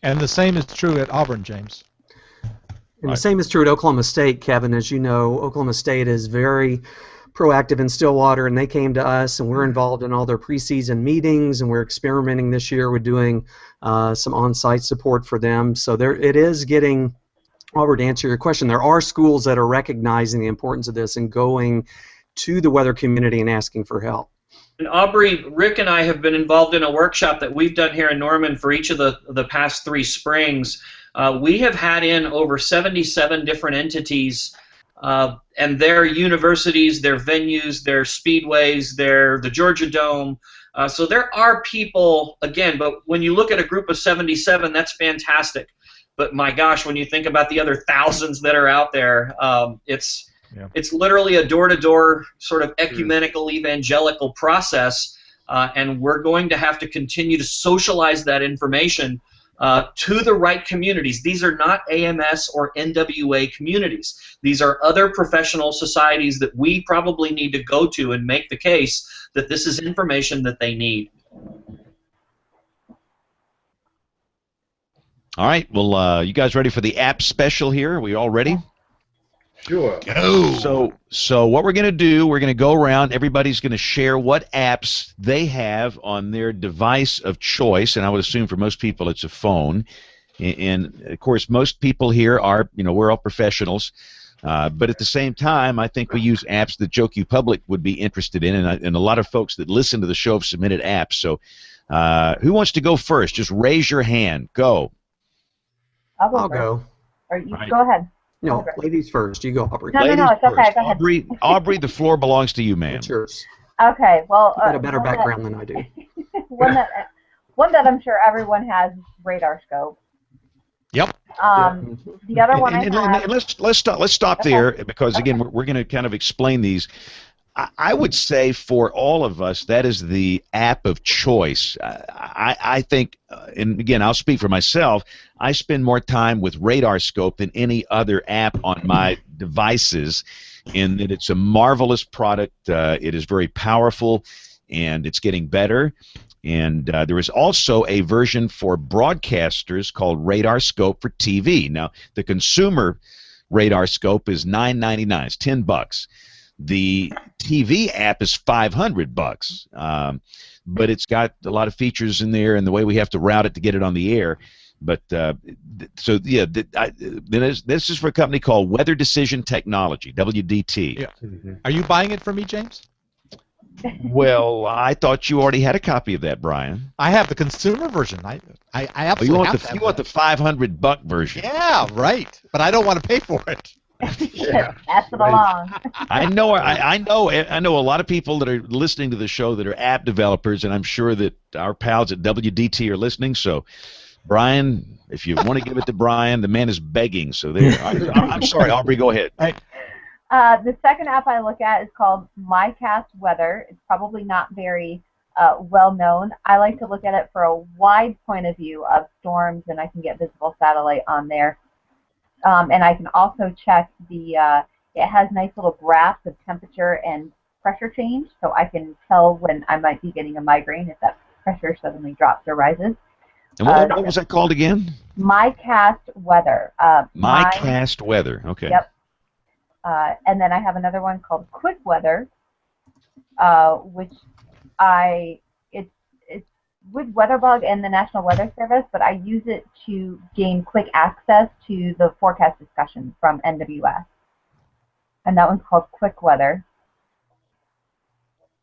And the same is true at Auburn, James. And the same is true at Oklahoma State, Kevin. As you know, Oklahoma State is very proactive in Stillwater, and they came to us, and we're involved in all their preseason meetings, and we're experimenting this year with doing some on-site support for them. So it is getting, Albert, to answer your question, there are schools that are recognizing the importance of this and going to the weather community and asking for help. And Aubrey, Rick and I have been involved in a workshop that we've done here in Norman for each of the past 3 springs. We have had in over 77 different entities and their universities, their venues, their speedways, the Georgia Dome. So there are people, again, but when you look at a group of 77, that's fantastic. But my gosh, when you think about the other thousands that are out there, it's literally a door-to-door sort of ecumenical evangelical process, and we're going to have to continue to socialize that information to the right communities. These are not AMS or NWA communities. These are other professional societies that we probably need to go to and make the case that this is information that they need. All right. Well, you guys ready for the app special here? Are we all ready? Sure. Go. So what we're going to do, we're going to go around. Everybody's going to share what apps they have on their device of choice, and I would assume for most people it's a phone. And of course, most people here are, we're all professionals. But at the same time, I think we use apps that Joe Q Public would be interested in, and a lot of folks that listen to the show have submitted apps. So who wants to go first? Just raise your hand. Go. I'll go. Or you go ahead. No, ladies first. You go, Aubrey. No, it's okay. Go ahead. Aubrey, the floor belongs to you, ma'am. It's yours. Okay, well, You've got a better background than I do. one that I'm sure everyone has is radar scope. Yep. The other one and let's stop there, because again we're going to kind of explain these. I would say for all of us that is the app of choice. I think, and again I'll speak for myself, I spend more time with Radar Scope than any other app on my devices, in that it's a marvelous product. It is very powerful, and it's getting better. And there is also a version for broadcasters called Radar Scope for TV. Now, the consumer Radar Scope is $9.99. It's $10. The TV app is $500, but it's got a lot of features in there, and the way we have to route it to get it on the air. But so yeah, this is for a company called Weather Decision Technology, WDT. Yeah. Are you buying it for me, James? Well, I thought you already had a copy of that, Brian. I have the consumer version. I absolutely you want have the to you have want the that. $500 version. Yeah, right. But I don't want to pay for it. Yeah. Pass it Right. along. I know a lot of people that are listening to the show that are app developers, and I'm sure that our pals at WDT are listening. So, Brian, if you want to give it to Brian, the man is begging. So there. I'm sorry, Aubrey. Go ahead. The second app I look at is called MyCast Weather. It's probably not very well known. I like to look at it for a wide point of view of storms, and I can get visible satellite on there. And I can also check it has nice little graphs of temperature and pressure change, so I can tell when I might be getting a migraine if that pressure suddenly drops or rises. And what was that called again? MyCast Weather. MyCast Weather. Okay. Yep. And then I have another one called Quick Weather, which it's with WeatherBug and the National Weather Service, but I use it to gain quick access to the forecast discussions from NWS. And that one's called Quick Weather.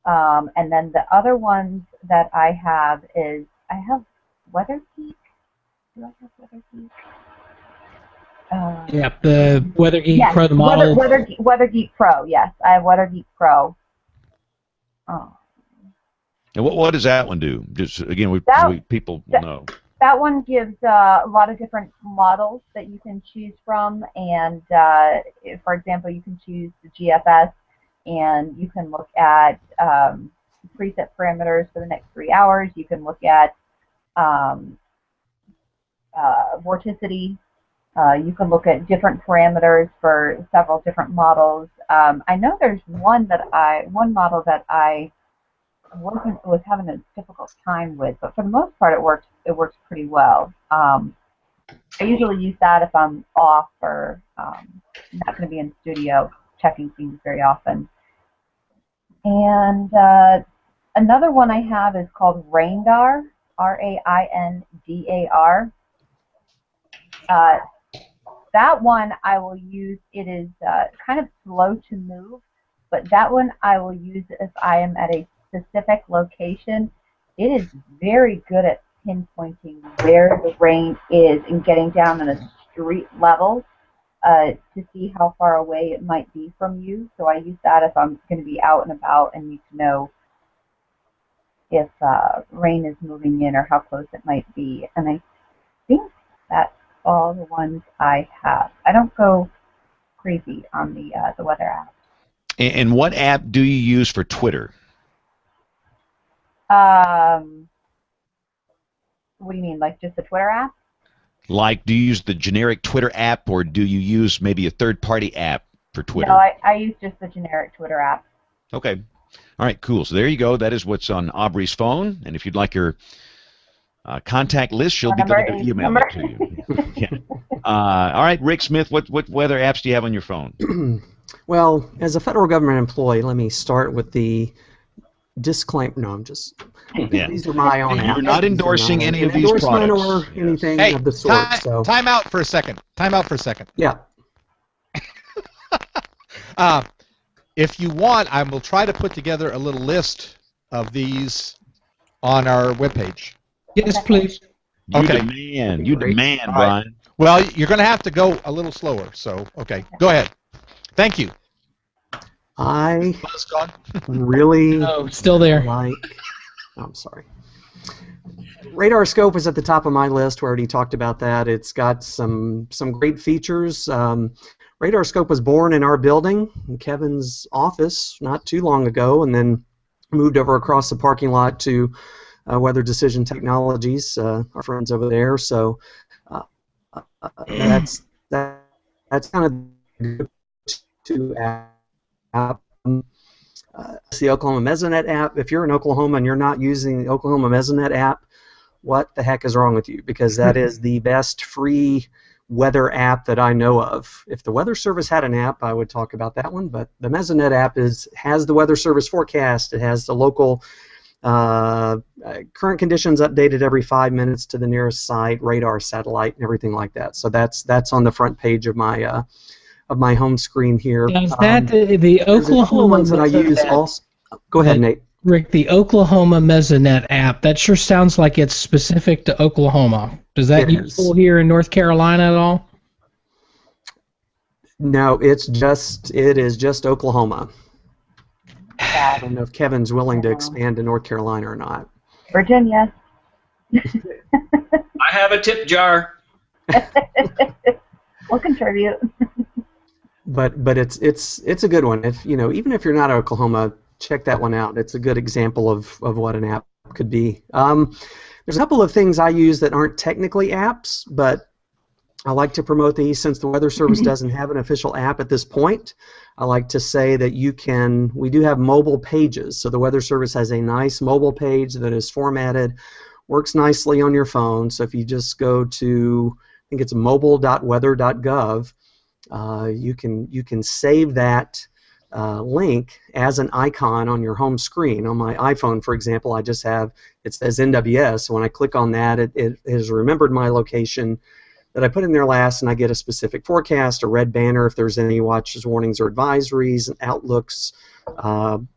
And then the other ones that I have is, I have Weather Geek. Do I have Weather Geek? Yeah, the Weather Geek yes, Pro, the model. Weather Geek Pro, yes. I have Weather Geek Pro. Oh. And what does that one do? Just again, people will know. That one gives a lot of different models that you can choose from, and for example, you can choose the GFS, and you can look at preset parameters for the next 3 hours. You can look at vorticity. You can look at different parameters for several different models. I know there's one model that I was having a difficult time with, but for the most part it works pretty well. I usually use that if I'm off or not going to be in studio checking things very often. And another one I have is called Raindar, Raindar. That one I will use. It is kind of slow to move, but that one I will use if I am at a specific location. It is very good at pinpointing where the rain is and getting down on a street level to see how far away it might be from you. So I use that if I'm going to be out and about and need to know if rain is moving in or how close it might be. And I think that's all the ones I have. I don't go crazy on the weather app. And what app do you use for Twitter? What do you mean, like just the Twitter app? Like, do you use the generic Twitter app, or do you use maybe a third-party app for Twitter? No, I use just the generic Twitter app. Okay. All right, cool. So there you go. That is what's on Aubrey's phone. And if you'd like her contact list, she'll be glad to email it to you. Yeah. All right, Rick Smith, what weather apps do you have on your phone? Well, as a federal government employee, let me start with the disclaimer. No, I'm just. Yeah. These are my own apps. You're not endorsing any of these endorsement products. or anything Hey, of the sort. So. time out for a second. Yeah. If you want, I will try to put together a little list of these on our webpage. Yes, please. You demand, Brian. Well, you're going to have to go a little slower. So, okay, go ahead. Thank you. I Buzz gone? really Still there. I'm sorry. Radar Scope is at the top of my list. We already talked about that. It's got some great features. Radar Scope was born in our building, in Kevin's office, not too long ago, and then moved over across the parking lot to Weather Decision Technologies, our friends over there. So that's kind of the go-to app. It's the Oklahoma Mesonet app. If you're in Oklahoma and you're not using the Oklahoma Mesonet app, what the heck is wrong with you? Because that is the best free weather app that I know of. If the Weather Service had an app, I would talk about that one, but the Mesonet app has the Weather Service forecast. It has the local current conditions updated every 5 minutes to the nearest site, radar, satellite, and everything like that. So that's on the front page of my home screen here. Is that the Oklahoma ones that I use also? Go ahead, Nate. Rick, the Oklahoma Mesonet app, that sure sounds like it's specific to Oklahoma. Is that useful here in North Carolina at all? No, it is just Oklahoma. I don't know if Kevin's willing to expand to North Carolina or not. Virginia. I have a tip jar. We'll contribute. But it's a good one. If even if you're not Oklahoma, check that one out. It's a good example of what an app could be. There's a couple of things I use that aren't technically apps, but I like to promote these since the Weather Service doesn't have an official app at this point. I like to say that we do have mobile pages. So the Weather Service has a nice mobile page that is formatted, works nicely on your phone. So if you just go to, I think it's mobile.weather.gov, you can save that link as an icon on your home screen. On my iPhone, for example, it says NWS. When I click on that, it has remembered my location that I put in there last, and I get a specific forecast, a red banner if there's any watches, warnings, or advisories, and outlooks,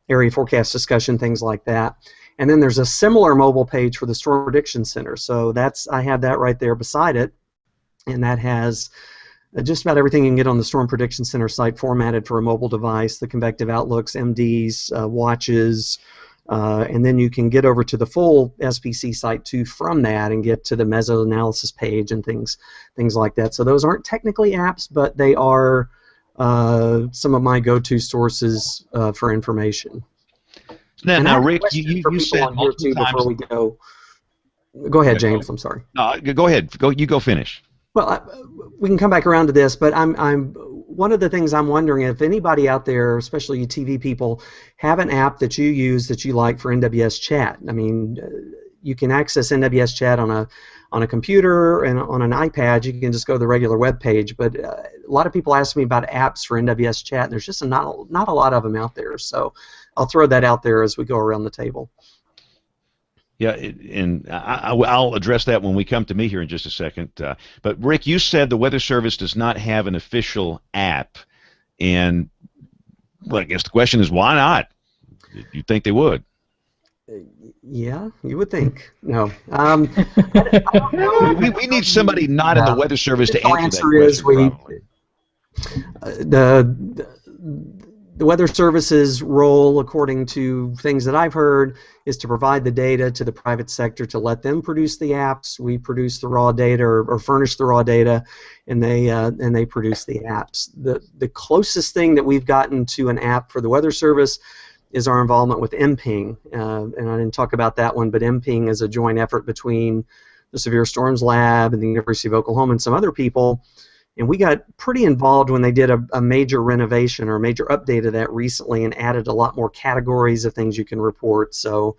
area forecast discussion, things like that. And then there's a similar mobile page for the Storm Prediction Center. So I have that right there beside it, and that has just about everything you can get on the Storm Prediction Center site formatted for a mobile device, the convective outlooks, MDs, watches, and then you can get over to the full SPC site too from that and get to the meso analysis page and things like that. So those aren't technically apps, but they are some of my go-to sources for information. Now Rick, you said multiple times before we go. Go ahead, James. I'm sorry. No, go ahead. Go finish. Well, we can come back around to this, but I'm one of the things I'm wondering if anybody out there, especially you TV people, have an app that you use that you like for NWS chat. I mean, you can access NWS chat on a computer and on an iPad. You can just go to the regular web page, but a lot of people ask me about apps for NWS chat, and there's just not a lot of them out there. So I'll throw that out there as we go around the table. Yeah, and I'll address that when we come to me here in just a second. But Rick, you said the Weather Service does not have an official app, and well, I guess the question is why not? You think they would? Yeah, you would think. No. We need somebody not in the Weather Service to answer that question. The Weather Service's role, according to things that I've heard, is to provide the data to the private sector to let them produce the apps. We produce the raw data or furnish the raw data, and they produce the apps. The closest thing that we've gotten to an app for the Weather Service is our involvement with MPing, and I didn't talk about that one, but MPing is a joint effort between the Severe Storms Lab and the University of Oklahoma and some other people. And we got pretty involved when they did a major renovation or a major update of that recently and added a lot more categories of things you can report. So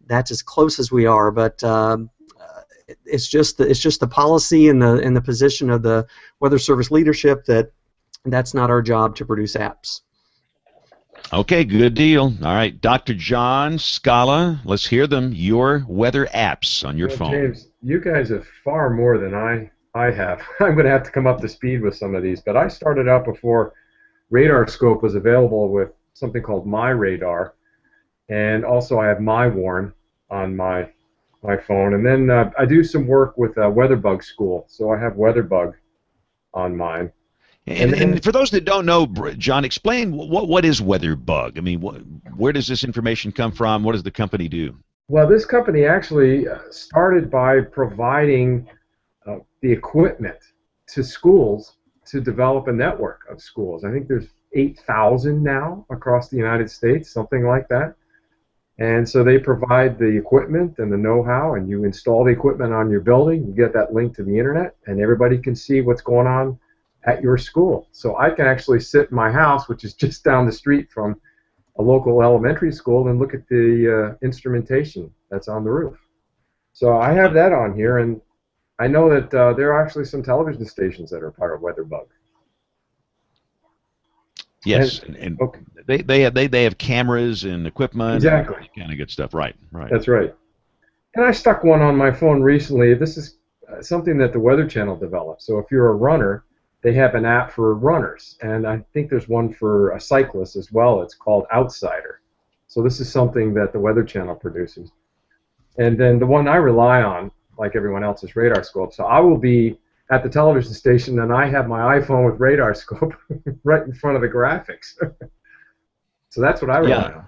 that's as close as we are. But it's just the policy and the position of the Weather Service leadership that's not our job to produce apps. Okay, good deal. All right, Dr. John Scala, let's hear them. Your weather apps on your phone. James, you guys have far more than I have. I'm going to have to come up to speed with some of these, but I started out before Radar Scope was available with something called My Radar, and also I have My Warn on my phone, and then I do some work with WeatherBug School, so I have WeatherBug on mine. And for those that don't know, John, explain what is WeatherBug? I mean, where does this information come from? What does the company do? Well, this company actually started by providing the equipment to schools to develop a network of schools. I think there's 8,000 now across the United States, something like that. And so they provide the equipment and the know-how, and you install the equipment on your building, you get that link to the internet, and everybody can see what's going on at your school. So I can actually sit in my house, which is just down the street from a local elementary school, and look at the instrumentation that's on the roof. So I have that on here, and I know that there are actually some television stations that are part of WeatherBug. Yes, and okay. they have cameras and equipment. Exactly. And kind of good stuff. Right. That's right. And I stuck one on my phone recently. This is something that the Weather Channel developed. So if you're a runner, they have an app for runners, and I think there's one for a cyclist as well. It's called Outsider. So this is something that the Weather Channel produces. And then the one I rely on, like everyone else, is radar scope. So I will be at the television station, and I have my iPhone with radar scope right in front of the graphics. So that's what I rely on.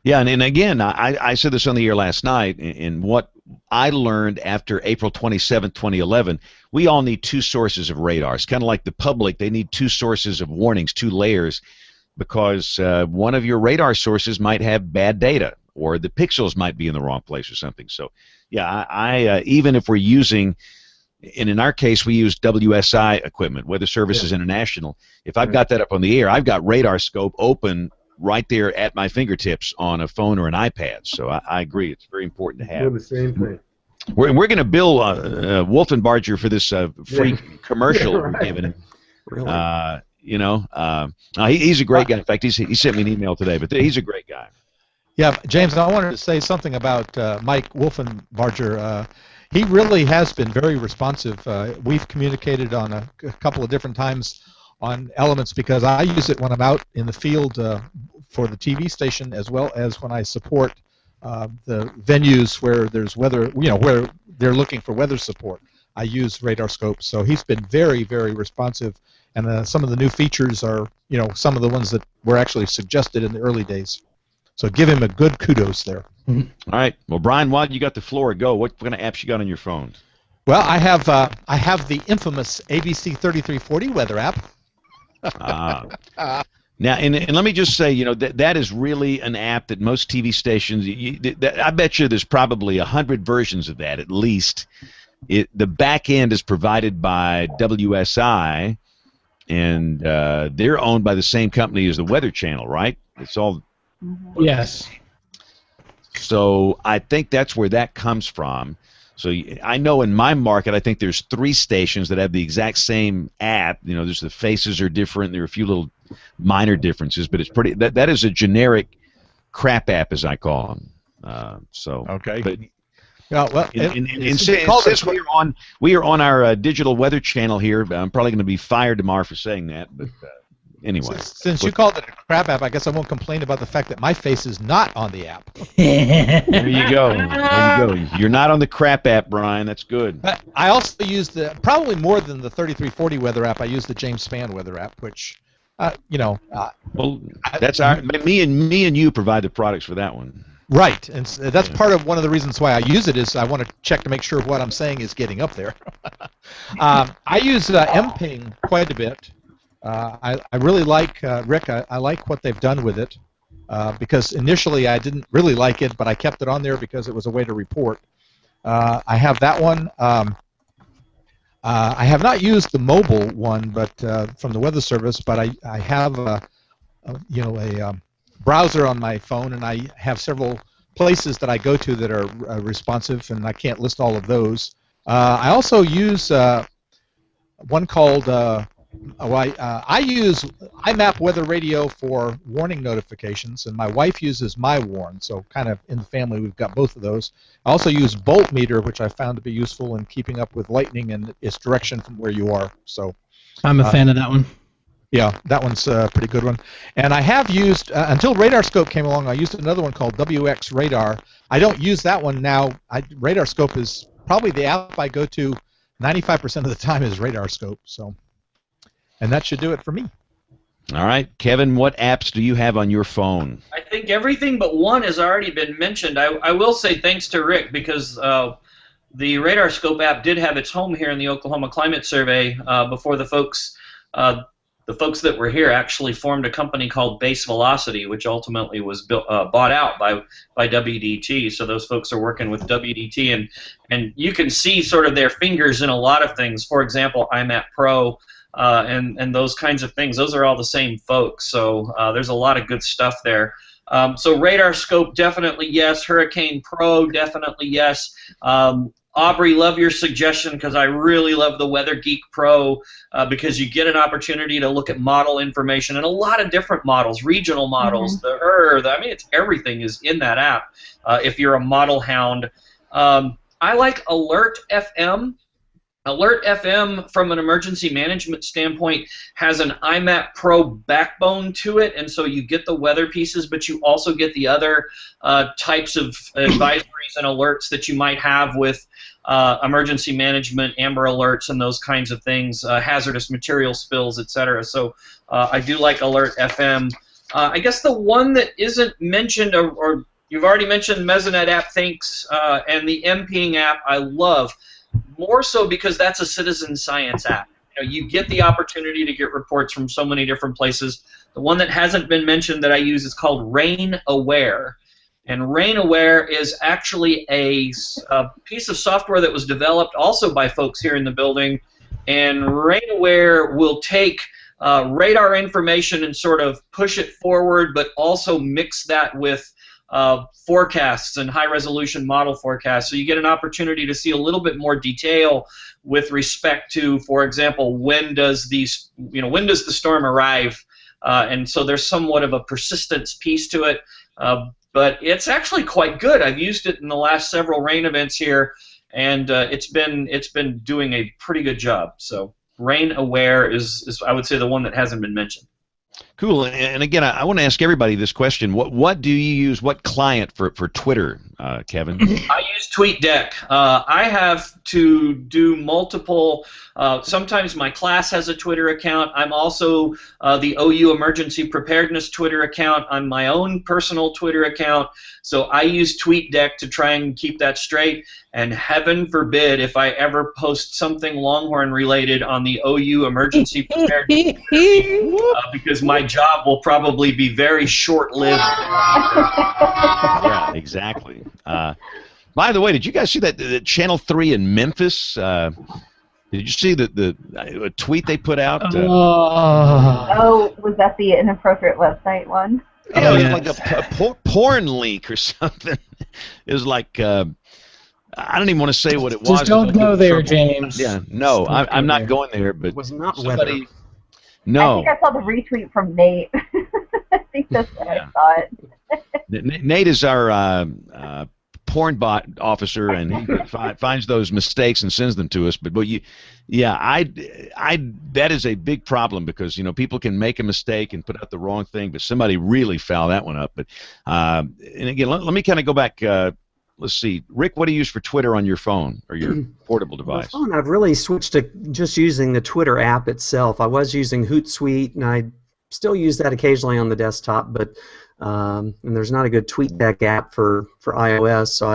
Yeah, and again, I said this on the air last night, and what I learned after April 27, 2011, we all need two sources of radar. It's kind of like the public. They need two sources of warnings, two layers, because one of your radar sources might have bad data, or the pixels might be in the wrong place or something. So, yeah, I even if we're using, and in our case, we use WSI equipment, Weather Services International. If I've got that up on the air, I've got radar scope open right there at my fingertips on a phone or an iPad. So I agree. It's very important to have. We're the same thing. We're going to bill Wolfenbarger for this free commercial we're giving him. Really? You know, he's a great guy. In fact, he sent me an email today, but he's a great guy. Yeah, James, I wanted to say something about Mike Wolfenbarger. He really has been very responsive. We've communicated on a couple of different times on elements because I use it when I'm out in the field for the TV station, as well as when I support the venues where there's weather, where they're looking for weather support. I use radar scope, so he's been very, very responsive, and some of the new features are, some of the ones that were actually suggested in the early days. So give him a good kudos there. All right. Well, Brian, while you got the floor, go. What kind of apps you got on your phone? Well, I have the infamous ABC 3340 weather app. Now, and let me just say, that is really an app that most TV stations, I bet you there's probably 100 versions of that at least. The back end is provided by WSI, and they're owned by the same company as the Weather Channel, right? It's all. Yes. So I think that's where that comes from. So I know in my market, I think there's 3 stations that have the exact same app. There's the faces are different. There are a few little minor differences, but it's pretty. That is a generic crap app, as I call them. Okay. But well, since we are on our digital weather channel here, I'm probably going to be fired tomorrow for saying that. But anyway, since you called it a crap app, I guess I won't complain about the fact that my face is not on the app. There you go. There you go. You're not on the crap app, Brian. That's good. But I also use probably more than the 3340 weather app. I use the James Spann weather app, which, well, that's me and you provide the products for that one. Right, and that's part of one of the reasons why I use it is I want to check to make sure what I'm saying is getting up there. I use MPing quite a bit. I really like, Rick, I like what they've done with it because initially I didn't really like it, but I kept it on there because it was a way to report. I have that one. I have not used the mobile one, but from the Weather Service, but I have a browser on my phone, and I have several places that I go to that are responsive, and I can't list all of those. I also use one called I use IMAP Weather Radio for warning notifications, and my wife uses MyWarn, so kind of in the family we've got both of those. I also use Voltmeter, which I found to be useful in keeping up with lightning and its direction from where you are. So I'm a fan of that one. Yeah, that one's a pretty good one. And I have used, until RadarScope came along, I used another one called WX Radar. I don't use that one now. RadarScope is probably the app I go to 95% of the time is RadarScope. So, and that should do it for me. All right, Kevin, what apps do you have on your phone? I think everything but one has already been mentioned. I will say thanks to Rick because the RadarScope app did have its home here in the Oklahoma Climate Survey before the folks that were here actually formed a company called Base Velocity, which ultimately was bought out by WDT. So those folks are working with WDT, and you can see sort of their fingers in a lot of things. For example, IMAP Pro and those kinds of things. Those are all the same folks. So there's a lot of good stuff there. So RadarScope, definitely yes. Hurricane Pro, definitely yes. Aubrey, love your suggestion because I really love the Weather Geek Pro because you get an opportunity to look at model information and a lot of different models, regional models, the Earth. I mean, it's everything is in that app if you're a model hound. I like Alert FM. Alert FM, from an emergency management standpoint, has an IMAP Pro backbone to it, and so you get the weather pieces, but you also get the other types of advisories and alerts that you might have with emergency management, Amber Alerts, and those kinds of things, hazardous material spills, etc. So I do like Alert FM. I guess the one that isn't mentioned, or you've already mentioned Mesonet app, thanks, and the MPing app I love. More so because that's a citizen science app. You get the opportunity to get reports from so many different places. The one that hasn't been mentioned that I use is called Rain Aware. And Rain Aware is actually a piece of software that was developed also by folks here in the building. And Rain Aware will take radar information and sort of push it forward, but also mix that with forecasts and high-resolution model forecasts, so you get an opportunity to see a little bit more detail with respect to, for example, when does the storm arrive, and so there's somewhat of a persistence piece to it, but it's actually quite good. I've used it in the last several rain events here, and it's been doing a pretty good job. So Rain Aware is I would say the one that hasn't been mentioned. Cool. And again, I want to ask everybody this question. What do you use? What client for Twitter, Kevin? I use TweetDeck. I have to do multiple. Sometimes my class has a Twitter account. I'm also the OU Emergency Preparedness Twitter account on my own personal Twitter account. So I use TweetDeck to try and keep that straight. And heaven forbid if I ever post something Longhorn related on the OU Emergency Preparedness because my job will probably be very short-lived. Yeah, exactly. By the way, did you guys see that Channel 3 in Memphis? Did you see the tweet they put out? Oh, was that the inappropriate website one? Yeah, it was like a porn link or something. It was like, I don't even want to say what it was. Just don't go there, James. Yeah, no, I'm not going there. But It was not somebody. weather. No. I think I saw the retweet from Nate. I think that's when I saw it. Nate is our porn bot officer, and he finds those mistakes and sends them to us. But that is a big problem because people can make a mistake and put out the wrong thing, but somebody really fouled that one up. But and again, let me kind of go back. Let's see, Rick, what do you use for Twitter on your phone or your portable device? On my phone, I've really switched to just using the Twitter app itself. I was using Hootsuite, and I still use that occasionally on the desktop, but and there's not a good TweetDeck app for iOS, so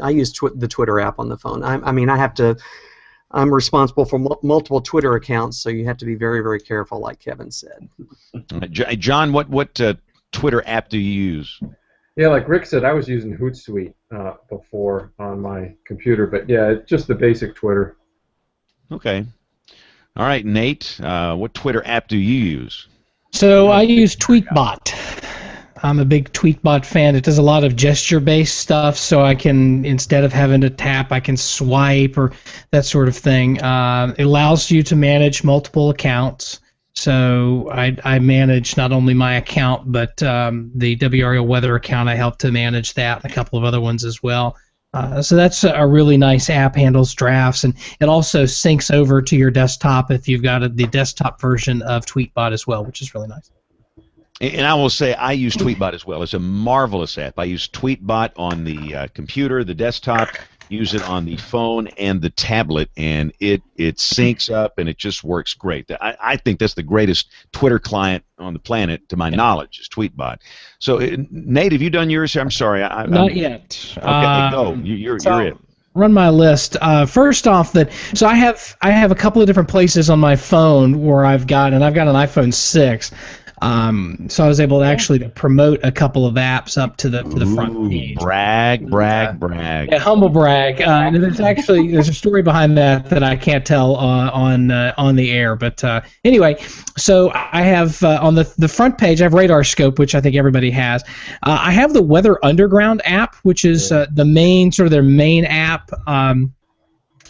I use the Twitter app on the phone. I'm responsible for multiple Twitter accounts, so you have to be very, very careful, like Kevin said. John, what Twitter app do you use? Yeah, like Rick said, I was using Hootsuite before on my computer, but yeah, it's just the basic Twitter. Okay. All right, Nate, what Twitter app do you use? So I use Tweetbot. I'm a big Tweetbot fan. It does a lot of gesture-based stuff, so I can, instead of having to tap, I can swipe or that sort of thing. It allows you to manage multiple accounts. So I manage not only my account, but the WRL weather account. I help to manage that and a couple of other ones as well. So that's a really nice app, handles drafts, and it also syncs over to your desktop if you've got the desktop version of Tweetbot as well, which is really nice. And I will say I use Tweetbot as well. It's a marvelous app. I use Tweetbot on the computer, the desktop, use it on the phone and the tablet, and it syncs up and it just works great. I think that's the greatest Twitter client on the planet, to my knowledge, is Tweetbot. So, Nate, have you done yours? I'm sorry. Not yet. Okay, go. You're it. Run my list. First off, so I have a couple of different places on my phone where I've got an iPhone 6. So I was able to actually promote a couple of apps up to the front page. Brag. Yeah, humble brag. And there's a story behind that I can't tell on the air. But anyway, so I have on the front page I have Radar Scope, which I think everybody has. I have the Weather Underground app, which is the main their main app.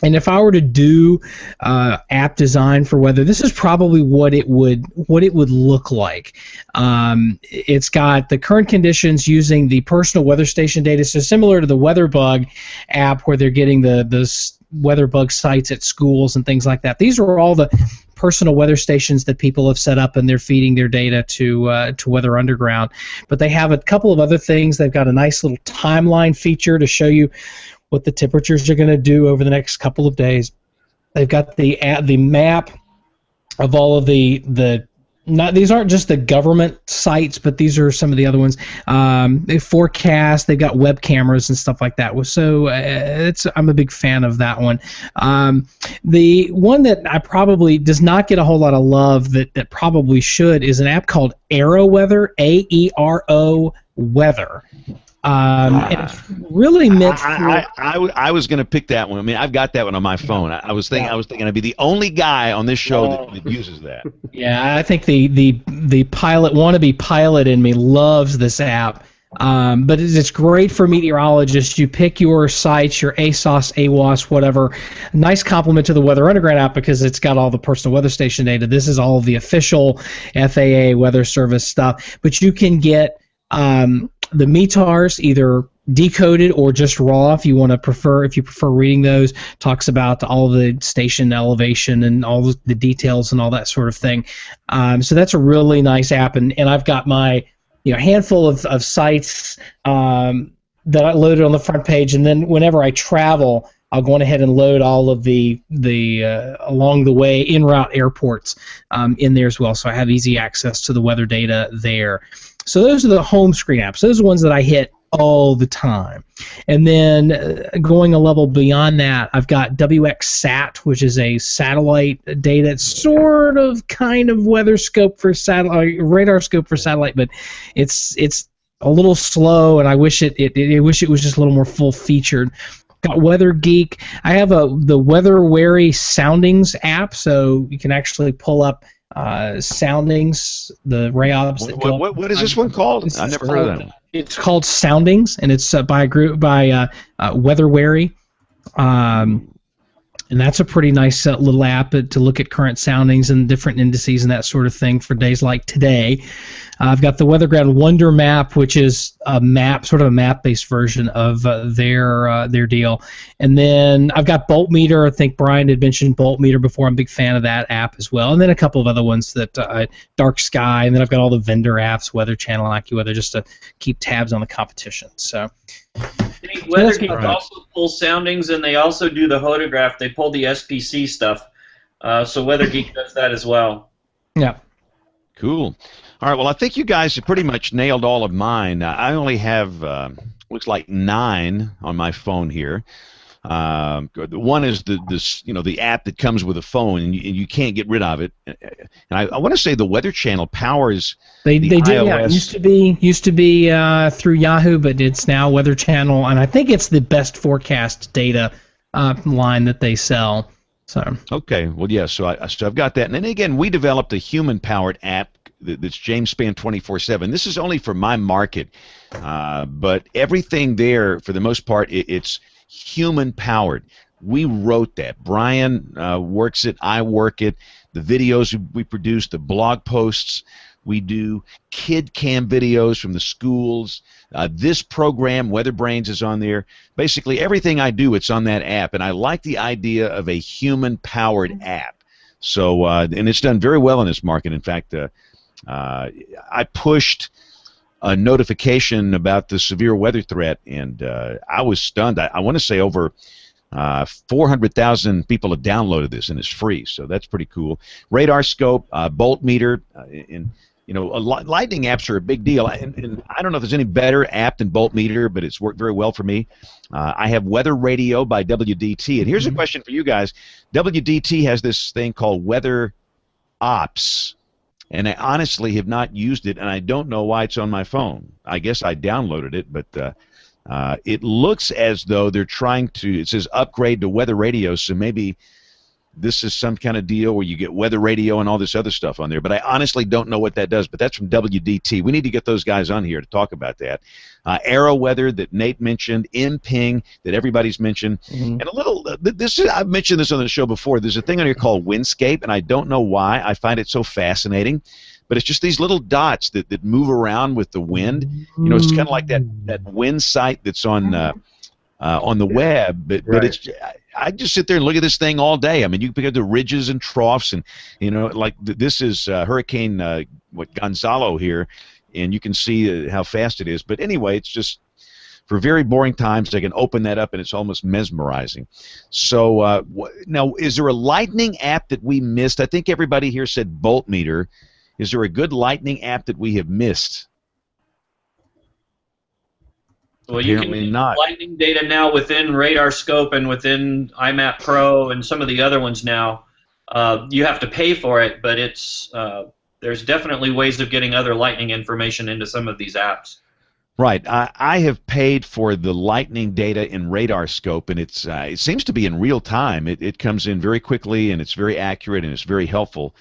And if I were to do app design for weather, this is probably what it would look like. It's got the current conditions using the personal weather station data, so similar to the WeatherBug app where they're getting the WeatherBug sites at schools and things like that. These are all the personal weather stations that people have set up, and they're feeding their data to Weather Underground. But they have a couple of other things. They've got a nice little timeline feature to show you what the temperatures are going to do over the next couple of days. They've got the map of all of the these aren't just the government sites, but these are some of the other ones. They forecast. They've got web cameras and stuff like that. So I'm a big fan of that one. The one that I probably does not get a whole lot of love that probably should is an app called AeroWeather, AERO Weather. And it's really meant for... I was going to pick that one. I mean, I've got that one on my phone. I was thinking I'd be the only guy on this show that uses that. Yeah, I think the wannabe pilot in me loves this app. But it's great for meteorologists. You pick your sites, your ASOS, AWOS, whatever. Nice complement to the Weather Underground app because it's got all the personal weather station data. This is all of the official FAA Weather Service stuff. But you can get... the METARs either decoded or just raw if you prefer reading those. Talks about all the station elevation and all the details and all that sort of thing. So that's a really nice app, and I've got my handful of sites that I loaded on the front page, and then whenever I travel, I'll go on ahead and load all of the along the way en route airports in there as well, so I have easy access to the weather data there. So those are the home screen apps. Those are the ones that I hit all the time. And then going a level beyond that, I've got WXSat, which is a satellite data. It's sort of kind of weather scope for satellite, radar scope for satellite, but it's a little slow, and I wish it was just a little more full featured. Got Weather Geek. I have the Weather Wary Soundings app, so you can actually pull up soundings, the RAOBs. What is this one called? I never heard of that one. It's called Soundings, and it's by a group by Weather Wary. And that's a pretty nice little app to look at current soundings and different indices and that sort of thing for days like today. I've got the WeatherGround Wonder Map, which is a map, sort of a map-based version of their deal. And then I've got Bolt Meter. I think Brian had mentioned Bolt Meter before. I'm a big fan of that app as well. And then a couple of other ones that Dark Sky. And then I've got all the vendor apps, Weather Channel, AccuWeather, just to keep tabs on the competition. So. WeatherGeek also pulls soundings, and they also do the hodograph. They pull the SPC stuff. So WeatherGeek does that as well. Yeah. Cool. All right, well, I think you guys have pretty much nailed all of mine. I only have, looks like 9 on my phone here. One is the app that comes with a phone, and you can't get rid of it. And I want to say the Weather Channel powers they the did. iOS. Yeah, it used to be through Yahoo, but it's now Weather Channel, and I think it's the best forecast data line that they sell. So okay, well, yeah. So I've got that, and then again, we developed a human-powered app that's James Spann 24/7. This is only for my market, but everything there, for the most part, it's human-powered. We wrote that. Brian works it. I work it. The videos we produce, the blog posts we do, kid cam videos from the schools. This program, WeatherBrains, is on there. Basically, everything I do, it's on that app, and I like the idea of a human-powered app. So, and it's done very well in this market. In fact, I pushed a notification about the severe weather threat, and I was stunned. I want to say over 400,000 people have downloaded this, and it's free, so that's pretty cool. Radar scope, Bolt Meter, and lightning apps are a big deal. And I don't know if there's any better app than Bolt Meter, but it's worked very well for me. I have Weather Radio by WDT, and here's a question for you guys. WDT has this thing called Weather Ops. And I honestly have not used it, and I don't know why it's on my phone. I guess I downloaded it, but it looks as though they're trying to, it says upgrade to Weather Radio, so maybe this is some kind of deal where you get weather radio and all this other stuff on there, but I honestly don't know what that does. But that's from WDT. We need to get those guys on here to talk about that. Aero weather that Nate mentioned, MPing that everybody's mentioned, and a little. I've mentioned this on the show before. There's a thing on here called Windscape, and I don't know why. I find it so fascinating. But it's just these little dots that move around with the wind. You know, it's kind of like that wind site that's on the web. But it's I just sit there and look at this thing all day. I mean, you pick up the ridges and troughs, and you know, like this is Hurricane Gonzalo here, and you can see how fast it is. But anyway, it's just for very boring times. I can open that up, and it's almost mesmerizing. So now, is there a lightning app that we missed? I think everybody here said Voltmeter. Is there a good lightning app that we have missed? Well, you can get lightning data now within Radar Scope and within IMAP Pro and some of the other ones now. You have to pay for it, but it's there's definitely ways of getting other lightning information into some of these apps. Right. I have paid for the lightning data in Radar Scope, and it seems to be in real time. It comes in very quickly, and it's very accurate, and it's very helpful.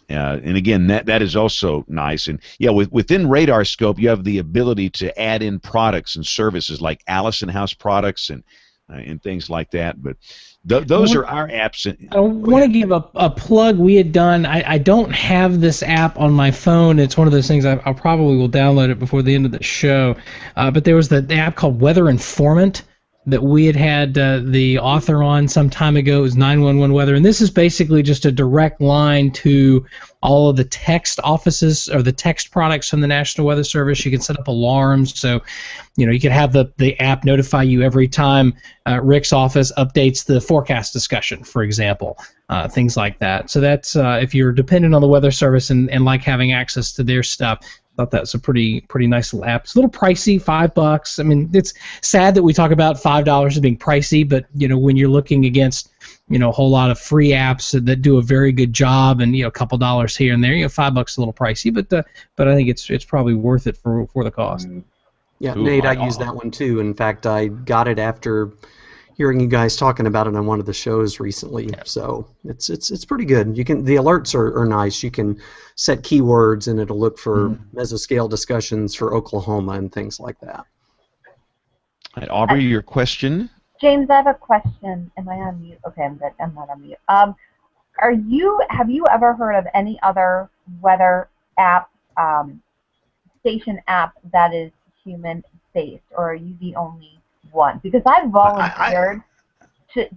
And again, that is also nice. And yeah, within Radar Scope, you have the ability to add in products and services like Allison House products and things like that. But those are our apps. I want to give a plug we had done. I don't have this app on my phone. It's one of those things I'll probably will download it before the end of the show. But there was the app called Weather Informant that we had the author on some time ago. It was 911 Weather, and this is basically just a direct line to all of the text offices or the text products from the National Weather Service. You can set up alarms, so you can have the app notify you every time Rick's office updates the forecast discussion, for example, things like that. So that's if you're dependent on the Weather Service and like having access to their stuff. I thought that was a pretty nice little app. It's a little pricey, $5. I mean, it's sad that we talk about $5 as being pricey, but when you're looking against a whole lot of free apps that do a very good job, and a couple dollars here and there, $5 a little pricey, but I think it's probably worth it for the cost. Yeah, Nate, I use that one too. In fact, I got it after hearing you guys talking about it on one of the shows recently. So it's pretty good. The alerts are nice. You can set keywords and it'll look for mesoscale discussions for Oklahoma and things like that. All right, Aubrey, your question? James, I have a question. Am I on mute? Okay, I'm good. I'm not on mute. Have you ever heard of any other weather app, station app that is human-based, or are you the only one? Because I volunteered to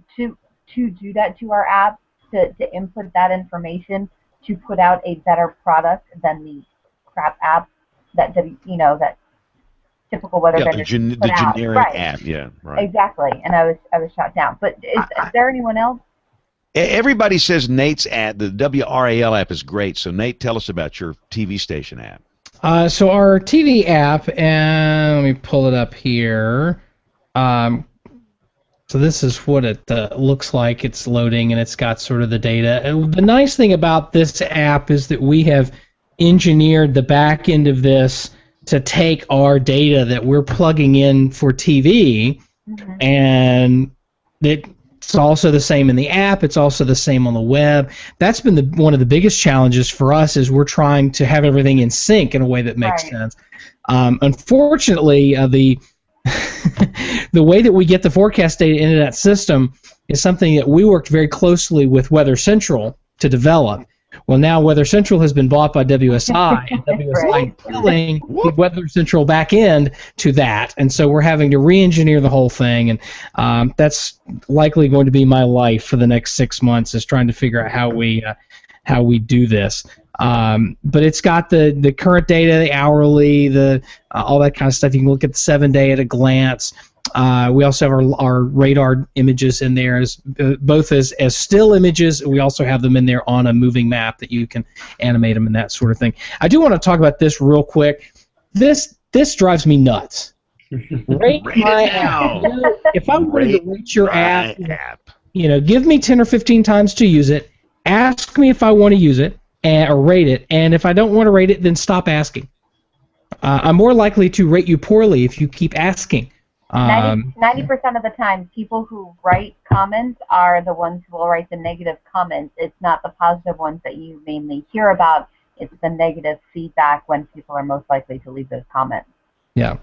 do that to our app, to input that information to put out a better product than the crap app that that typical weather vendors the generic app. Yeah, right. Exactly, and I was shot down. But is there anyone else? Everybody says Nate's app, the WRAL app, is great. So Nate, tell us about your TV station app. So our TV app, and let me pull it up here. So this is what it looks like. It's loading, and it's got sort of the data. And the nice thing about this app is that we have engineered the back end of this to take our data that we're plugging in for TV, and it's also the same in the app. It's also the same on the web. That's been one of the biggest challenges for us, is we're trying to have everything in sync in a way that makes sense. Unfortunately, the way that we get the forecast data into that system is something that we worked very closely with Weather Central to develop. Well, now Weather Central has been bought by WSI, and WSI is selling the Weather Central back end to that, and so we're having to re-engineer the whole thing, and that's likely going to be my life for the next 6 months, is trying to figure out how we do this. But it's got the current data, the hourly, all that kind of stuff. You can look at the 7-day at a glance. We also have our radar images in there, both as still images. We also have them in there on a moving map that you can animate them and that sort of thing. I do want to talk about this real quick. This drives me nuts. Rate my app. If I wanted to rate your app, give me 10 or 15 times to use it. Ask me if I want to use it or rate it, and if I don't want to rate it, then stop asking. I'm more likely to rate you poorly if you keep asking. Um, 90% of the time, people who write comments are the ones who will write the negative comments. It's not the positive ones that you mainly hear about. It's the negative feedback when people are most likely to leave those comments. yeah.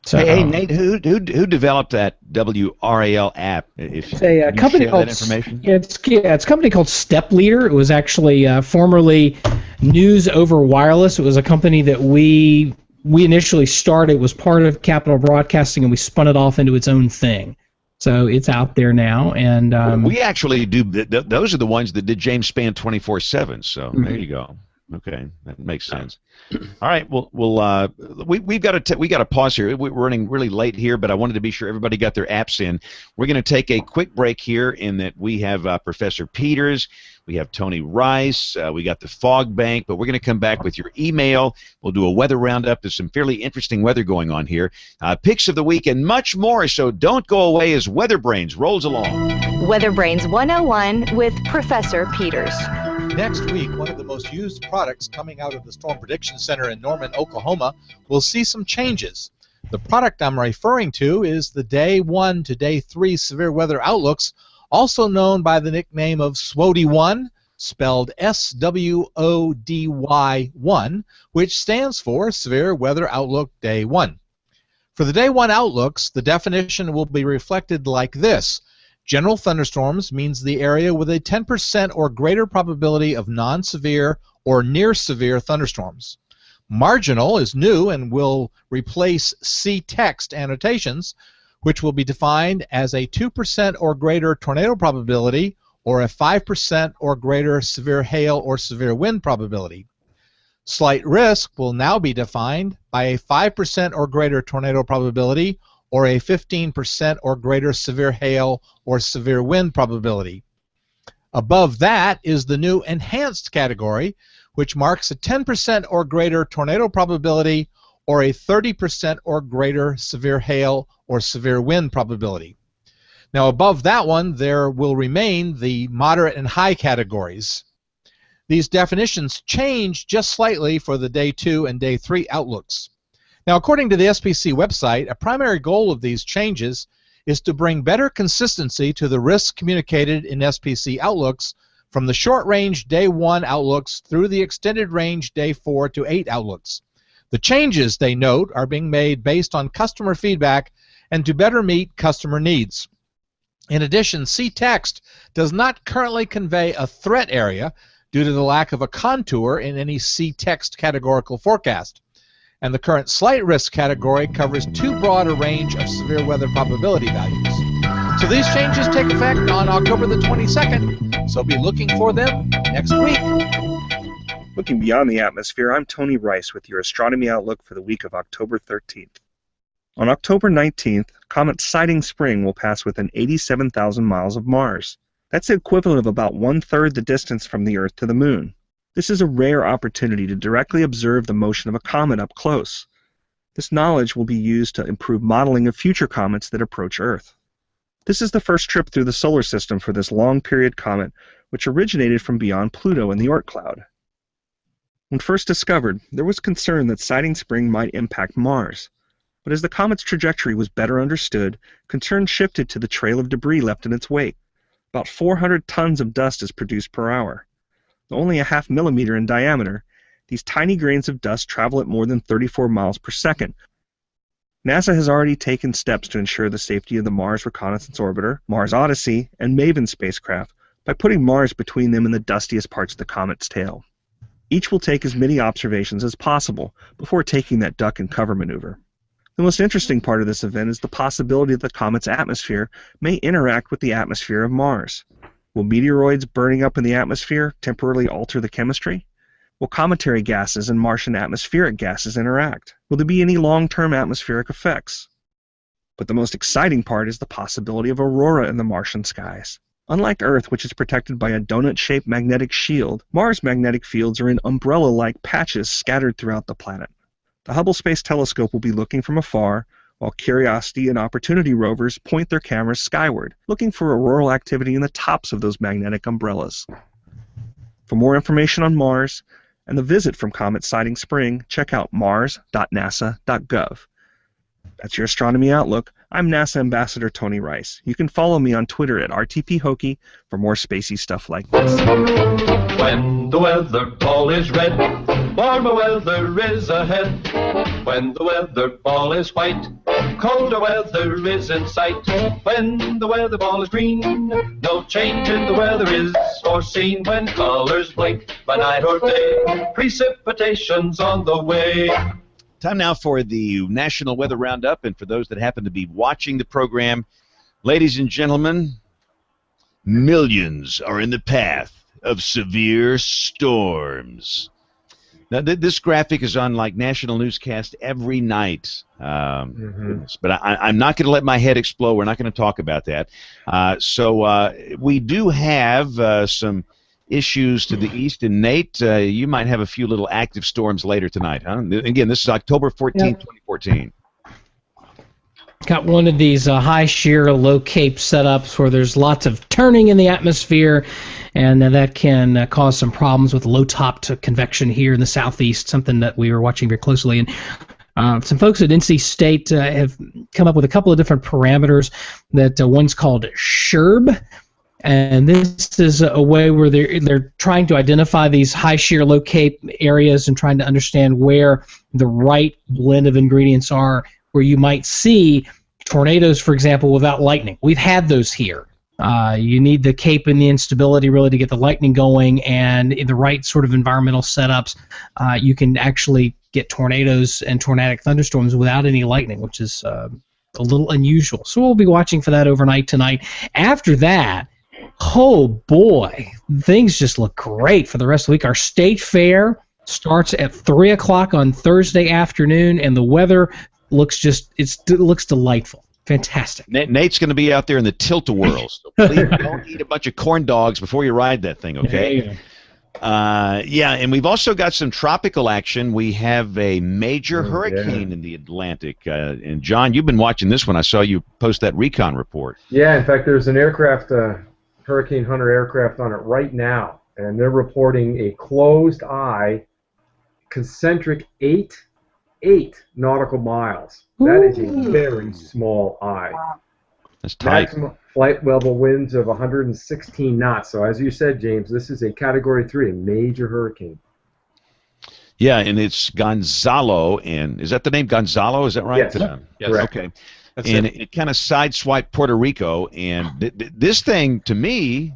So, Hey, Nate, who developed that WRAL app? If it's a can you company share called that information? it's a company called Step Leader. It was actually formerly News Over Wireless. It was a company that we initially started. It was part of Capital Broadcasting, and we spun it off into its own thing. So it's out there now, and We actually do. Those are the ones that did James Spann 24/7. So there you go. Okay, that makes sense. All right, we've got to pause here. We're running really late here, but I wanted to be sure everybody got their apps in. We're going to take a quick break here in that we have Professor Peters, we have Tony Rice, we got the Fog Bank, but we're going to come back with your email. We'll do a weather roundup. There's some fairly interesting weather going on here, picks of the week, and much more. So don't go away as WeatherBrains rolls along. WeatherBrains 101 with Professor Peters. Next week, one of the most used products coming out of the Storm Prediction Center in Norman, Oklahoma, will see some changes. The product I'm referring to is the Day 1 to Day 3 Severe Weather Outlooks, also known by the nickname of SWODY-1, spelled SWODY 1, which stands for Severe Weather Outlook Day 1. For the Day 1 outlooks, the definition will be reflected like this. General thunderstorms means the area with a 10% or greater probability of non-severe or near-severe thunderstorms. Marginal is new and will replace C-text annotations, which will be defined as a 2% or greater tornado probability or a 5% or greater severe hail or severe wind probability. Slight risk will now be defined by a 5% or greater tornado probability or a 15% or greater severe hail or severe wind probability. Above that is the new enhanced category, which marks a 10% or greater tornado probability or a 30% or greater severe hail or severe wind probability. Now above that one, there will remain the moderate and high categories. These definitions change just slightly for the Day 2 and Day 3 outlooks. Now, according to the SPC website, a primary goal of these changes is to bring better consistency to the risks communicated in SPC outlooks from the short-range Day 1 outlooks through the extended-range Day 4 to 8 outlooks. The changes, they note, are being made based on customer feedback and to better meet customer needs. In addition, C-text does not currently convey a threat area due to the lack of a contour in any C-text categorical forecast. And the current slight risk category covers too broad a range of severe weather probability values. So these changes take effect on October the 22nd, so be looking for them next week. Looking beyond the atmosphere, I'm Tony Rice with your astronomy outlook for the week of October 13th. On October 19th, comet Siding Spring will pass within 87,000 miles of Mars. That's the equivalent of about one-third the distance from the Earth to the Moon. This is a rare opportunity to directly observe the motion of a comet up close. This knowledge will be used to improve modeling of future comets that approach Earth. This is the first trip through the solar system for this long-period comet, which originated from beyond Pluto in the Oort cloud. When first discovered, there was concern that Siding Spring might impact Mars. But as the comet's trajectory was better understood, concern shifted to the trail of debris left in its wake. About 400 tons of dust is produced per hour. Only a half millimeter in diameter, these tiny grains of dust travel at more than 34 miles per second. NASA has already taken steps to ensure the safety of the Mars Reconnaissance Orbiter, Mars Odyssey, and MAVEN spacecraft by putting Mars between them and the dustiest parts of the comet's tail. Each will take as many observations as possible before taking that duck and cover maneuver. The most interesting part of this event is the possibility that the comet's atmosphere may interact with the atmosphere of Mars. Will meteoroids burning up in the atmosphere temporarily alter the chemistry? Will cometary gases and Martian atmospheric gases interact? Will there be any long-term atmospheric effects? But the most exciting part is the possibility of aurora in the Martian skies. Unlike Earth, which is protected by a donut-shaped magnetic shield, Mars' magnetic fields are in umbrella-like patches scattered throughout the planet. The Hubble Space Telescope will be looking from afar, while Curiosity and Opportunity rovers point their cameras skyward, looking for auroral activity in the tops of those magnetic umbrellas. For more information on Mars and the visit from Comet Siding Spring, check out mars.nasa.gov. That's your Astronomy Outlook. I'm NASA Ambassador Tony Rice. You can follow me on Twitter at RTPHokey for more spacey stuff like this. When the weather ball is red, warmer weather is ahead. When the weather ball is white, colder weather is in sight. When the weather ball is green, no change in the weather is foreseen. When colors blink by night or day, precipitation's on the way. Time now for the National Weather Roundup, and for those that happen to be watching the program, ladies and gentlemen, millions are in the path of severe storms. Now, this graphic is on like national newscast every night. Goodness. But I'm not going to let my head explode. We're not going to talk about that. So we do have some issues to the east. And Nate, you might have a few little active storms later tonight, huh? Again, this is October 14th, 2014. Got one of these high shear, low cape setups where there's lots of turning in the atmosphere, and that can cause some problems with low-topped convection here in the southeast, something that we were watching very closely. And some folks at NC State have come up with a couple of different parameters. That one's called SHERB, and this is a way where they're trying to identify these high shear, low cape areas and trying to understand where the right blend of ingredients are, where you might see tornadoes, for example, without lightning. We've had those here. You need the cape and the instability really to get the lightning going, and in the right sort of environmental setups, you can actually get tornadoes and tornadic thunderstorms without any lightning, which is a little unusual. So we'll be watching for that overnight tonight. After that, oh boy, things just look great for the rest of the week. Our state fair starts at 3 o'clock on Thursday afternoon, and the weather looks delightful. Fantastic. Nate's going to be out there in the tilt-a-whirl, so please don't eat a bunch of corn dogs before you ride that thing, okay? Yeah, and we've also got some tropical action. We have a major hurricane in the Atlantic. And, John, you've been watching this one. I saw you post that recon report. Yeah, in fact, there's an aircraft, Hurricane Hunter aircraft on it right now, and they're reporting a closed-eye, concentric 8 nautical miles. That is a very small eye. That's tight. Maximum flight level winds of 116 knots. So as you said, James, this is a Category 3, a major hurricane. Yeah, and it's Gonzalo, and is that the name Gonzalo? Is that right? Yes. Yes. Okay. And it kind of sideswiped Puerto Rico, and this thing, to me,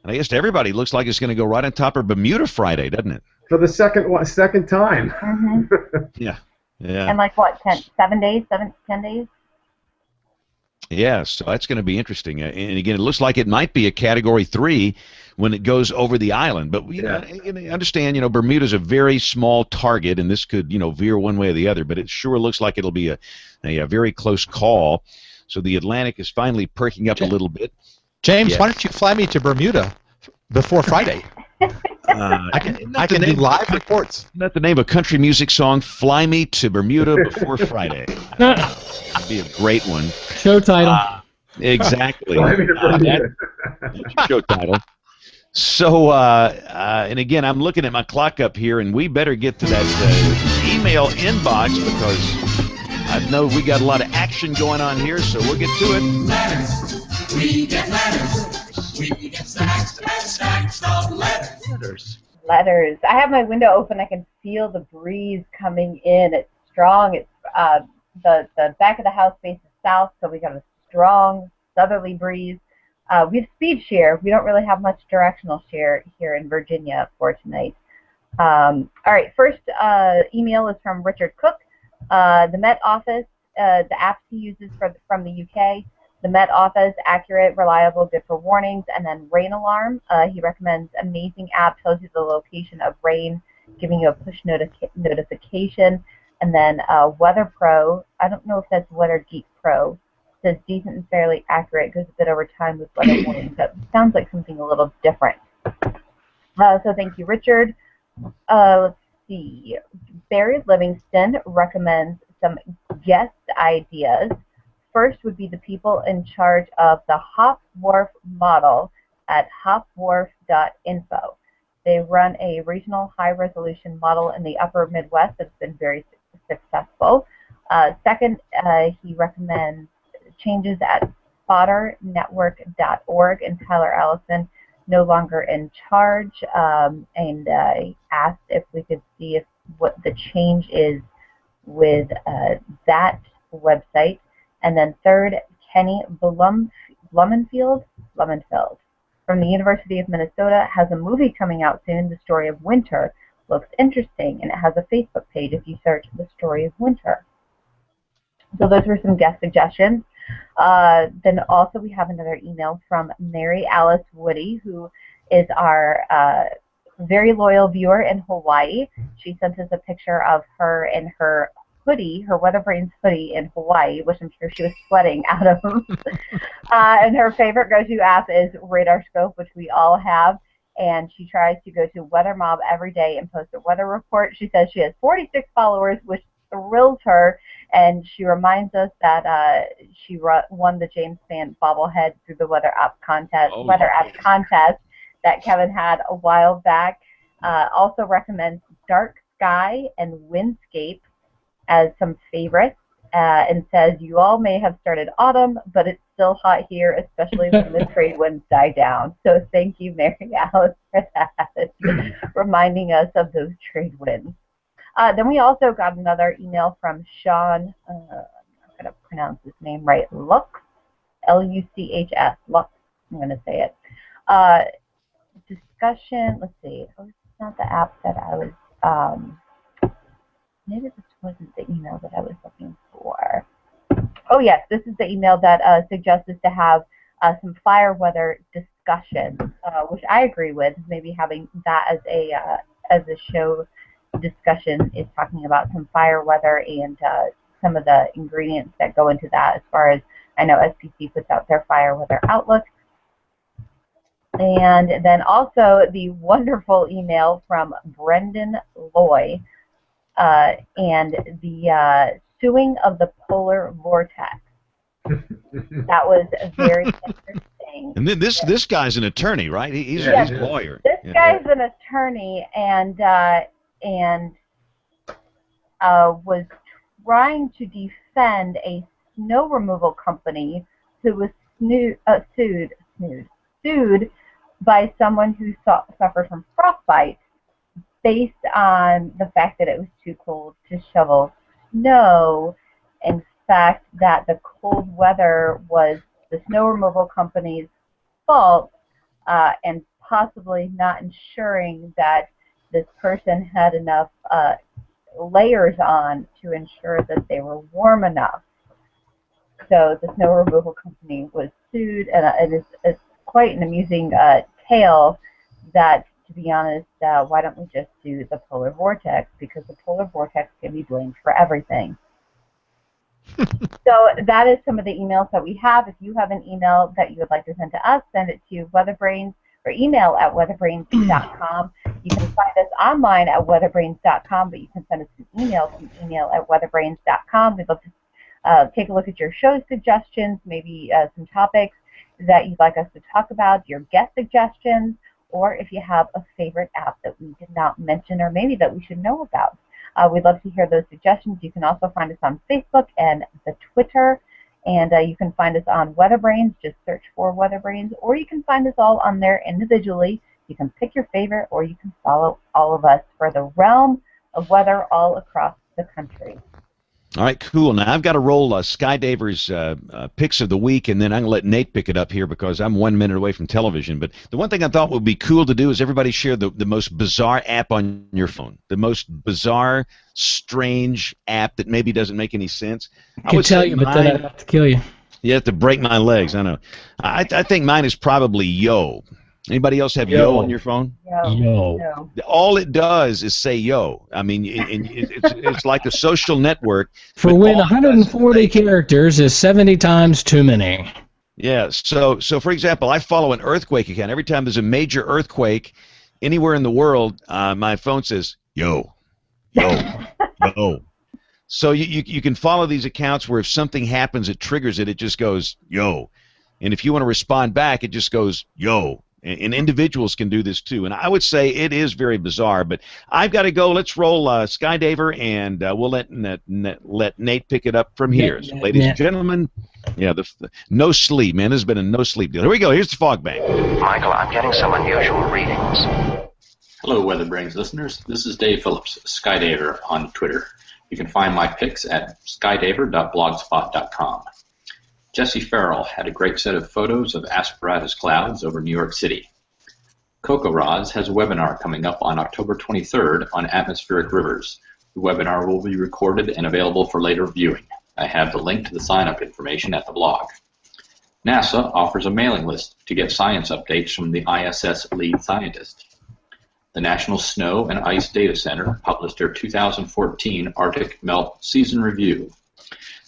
and I guess to everybody, looks like it's going to go right on top of Bermuda Friday, doesn't it? For the second time. Yeah. And like what, 10 days? Yeah, so that's going to be interesting. And again, it looks like it might be a Category 3 when it goes over the island. But you know, understand, Bermuda's a very small target, and this could, veer one way or the other. But it sure looks like it'll be a very close call. So the Atlantic is finally perking up a little bit. James, why don't you fly me to Bermuda before Friday? I can do live reports. Isn't that the name of a country music song? Fly Me to Bermuda Before Friday. That'd be a great one. Show title. Exactly. Show title. So, and again, I'm looking at my clock up here, and we better get to that email inbox because I know we got a lot of action going on here, so we'll get to it. Letters. We get letters. We get stacks and stacks of letters. Letters. I have my window open. I can feel the breeze coming in. It's strong. It's the back of the house faces south, so we got a strong southerly breeze. We have speed shear. We don't really have much directional shear here in Virginia for tonight. All right, first email is from Richard Cook. The Met Office, the apps he uses from the UK. The Met Office, accurate, reliable, good for warnings, and then rain alarm. He recommends amazing app, tells you the location of rain, giving you a push notification. And then Weather Pro, I don't know if that's Weather Geek Pro, says decent and fairly accurate, goes a bit over time with weather warnings. That sounds like something a little different. So thank you, Richard. Let's see. Barry Livingston recommends some guest ideas. First would be the people in charge of the Hop Wharf model at hopwharf.info. They run a regional high-resolution model in the upper Midwest that's been very successful. Second, he recommends changes at spotternetwork.org, and Tyler Allison no longer in charge, and asked if we could see what the change is with that website. And then third, Kenny Blumenfeld from the University of Minnesota has a movie coming out soon, The Story of Winter. Looks interesting, and it has a Facebook page if you search The Story of Winter. So those were some guest suggestions. Then also we have another email from Mary Alice Woody, who is our very loyal viewer in Hawaii. She sent us a picture of her in her hoodie, her WeatherBrains hoodie in Hawaii, which I'm sure she was sweating out of. And her favorite go-to app is RadarScope, which we all have. And she tries to go to Weather Mob every day and post a weather report. She says she has 46 followers, which thrills her. And she reminds us that she won the James Spann bobblehead through the Weather App contest that Kevin had a while back. Also recommends Dark Sky and Windscape as some favorites, and says you all may have started autumn, but it's still hot here, especially when the trade winds die down. So thank you, Mary Alice, for that, reminding us of those trade winds. Then we also got another email from Sean, I'm not going to pronounce his name right, Lux, L-U-C-H-S, Lux, I'm going to say it. Discussion, let's see, oh, it's not the app that I was, maybe this wasn't the email that I was looking for. Oh yes, this is the email that suggests us to have some fire weather discussion, which I agree with, maybe having that as a show discussion, is talking about some fire weather and some of the ingredients that go into that, as far as I know SPC puts out their fire weather outlook. And then also the wonderful email from Brendan Loy, and the suing of the polar vortex. That was very interesting. And then this guy's an attorney, right? He's a lawyer. This guy's an attorney, and was trying to defend a snow removal company who was sued by someone who suffered from frostbite, based on the fact that it was too cold to shovel snow. In fact, that the cold weather was the snow removal company's fault, and possibly not ensuring that this person had enough layers on to ensure that they were warm enough. So the snow removal company was sued, and it's quite an amusing tale that, to be honest, why don't we just do the polar vortex, because the polar vortex can be blamed for everything. So that is some of the emails that we have. If you have an email that you would like to send to us, send it to WeatherBrains, or email at weatherbrains.com. You can find us online at weatherbrains.com, but you can send us an email from email@weatherbrains.com. We'd love to take a look at your show suggestions, maybe some topics that you'd like us to talk about, your guest suggestions, or if you have a favorite app that we did not mention or maybe that we should know about. We'd love to hear those suggestions. You can also find us on Facebook and the Twitter, and you can find us on WeatherBrains. Just search for WeatherBrains, or you can find us all on there individually. You can pick your favorite, or you can follow all of us for the realm of weather all across the country. All right, cool. Now, I've got to roll Skydaver's picks of the week, and then I'm going to let Nate pick it up here because I'm 1 minute away from television. But the one thing I thought would be cool to do is everybody share the most bizarre app on your phone, the most bizarre, strange app that maybe doesn't make any sense. I could tell you, but then I'd have to kill you. You have to break my legs, I know. I think mine is probably Yo. Anybody else have Yo on your phone? Yo. All it does is say Yo. I mean, it's like a social network. For when 140 characters is 70 times too many. Yeah. So for example, I follow an earthquake account. Every time there's a major earthquake anywhere in the world, my phone says Yo, Yo, Yo. So you can follow these accounts where if something happens, it triggers it. It just goes Yo, and if you want to respond back, it just goes Yo. And individuals can do this too. And I would say it is very bizarre, but I've got to go. Let's roll Skydiver, and we'll let Nate pick it up from here. So, ladies and gentlemen, yeah, no sleep, man. This has been a no sleep deal. Here we go. Here's the fog bank. Michael, I'm getting some unusual readings. Hello, WeatherBrains listeners. This is Dave Phillips, Skydiver on Twitter. You can find my pics at skydiver.blogspot.com. Jesse Farrell had a great set of photos of apparatus clouds over New York City. Coco Roz has a webinar coming up on October 23rd on atmospheric rivers. The webinar will be recorded and available for later viewing. I have the link to the sign-up information at the blog. NASA offers a mailing list to get science updates from the ISS lead scientist. The National Snow and Ice Data Center published their 2014 Arctic Melt Season Review.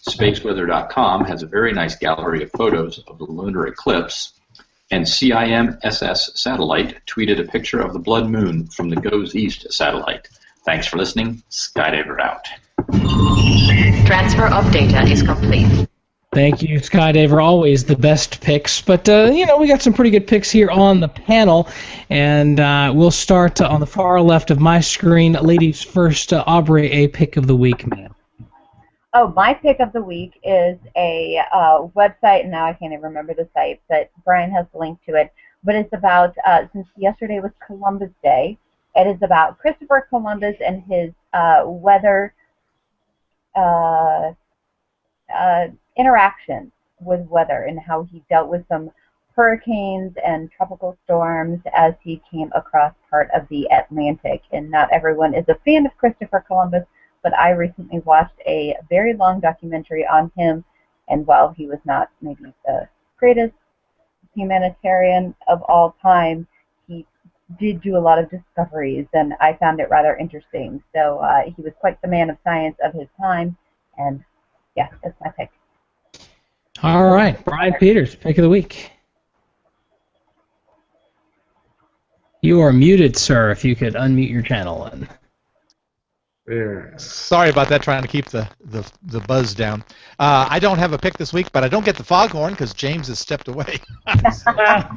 SpaceWeather.com has a very nice gallery of photos of the lunar eclipse, and CIMSS Satellite tweeted a picture of the blood moon from the Goes East satellite. Thanks for listening. Skydiver out. Transfer of data is complete. Thank you, Skydiver. Always the best picks. But, we got some pretty good picks here on the panel. And we'll start on the far left of my screen. Ladies first, Aubrey, a pick of the week, ma'am. Oh, my pick of the week is a website, and now I can't even remember the site, but Brian has the link to it. But it's about, since yesterday was Columbus Day, it is about Christopher Columbus and his weather interactions with weather and how he dealt with some hurricanes and tropical storms as he came across part of the Atlantic. And not everyone is a fan of Christopher Columbus, but I recently watched a very long documentary on him, and while he was not maybe the greatest humanitarian of all time, he did do a lot of discoveries, and I found it rather interesting. So he was quite the man of science of his time, and yeah, that's my pick. All right, Brian Peters, pick of the week. You are muted, sir, if you could unmute your channel. Yeah. Sorry about that, trying to keep the buzz down. I don't have a pick this week, but I don't get the foghorn because James has stepped away. I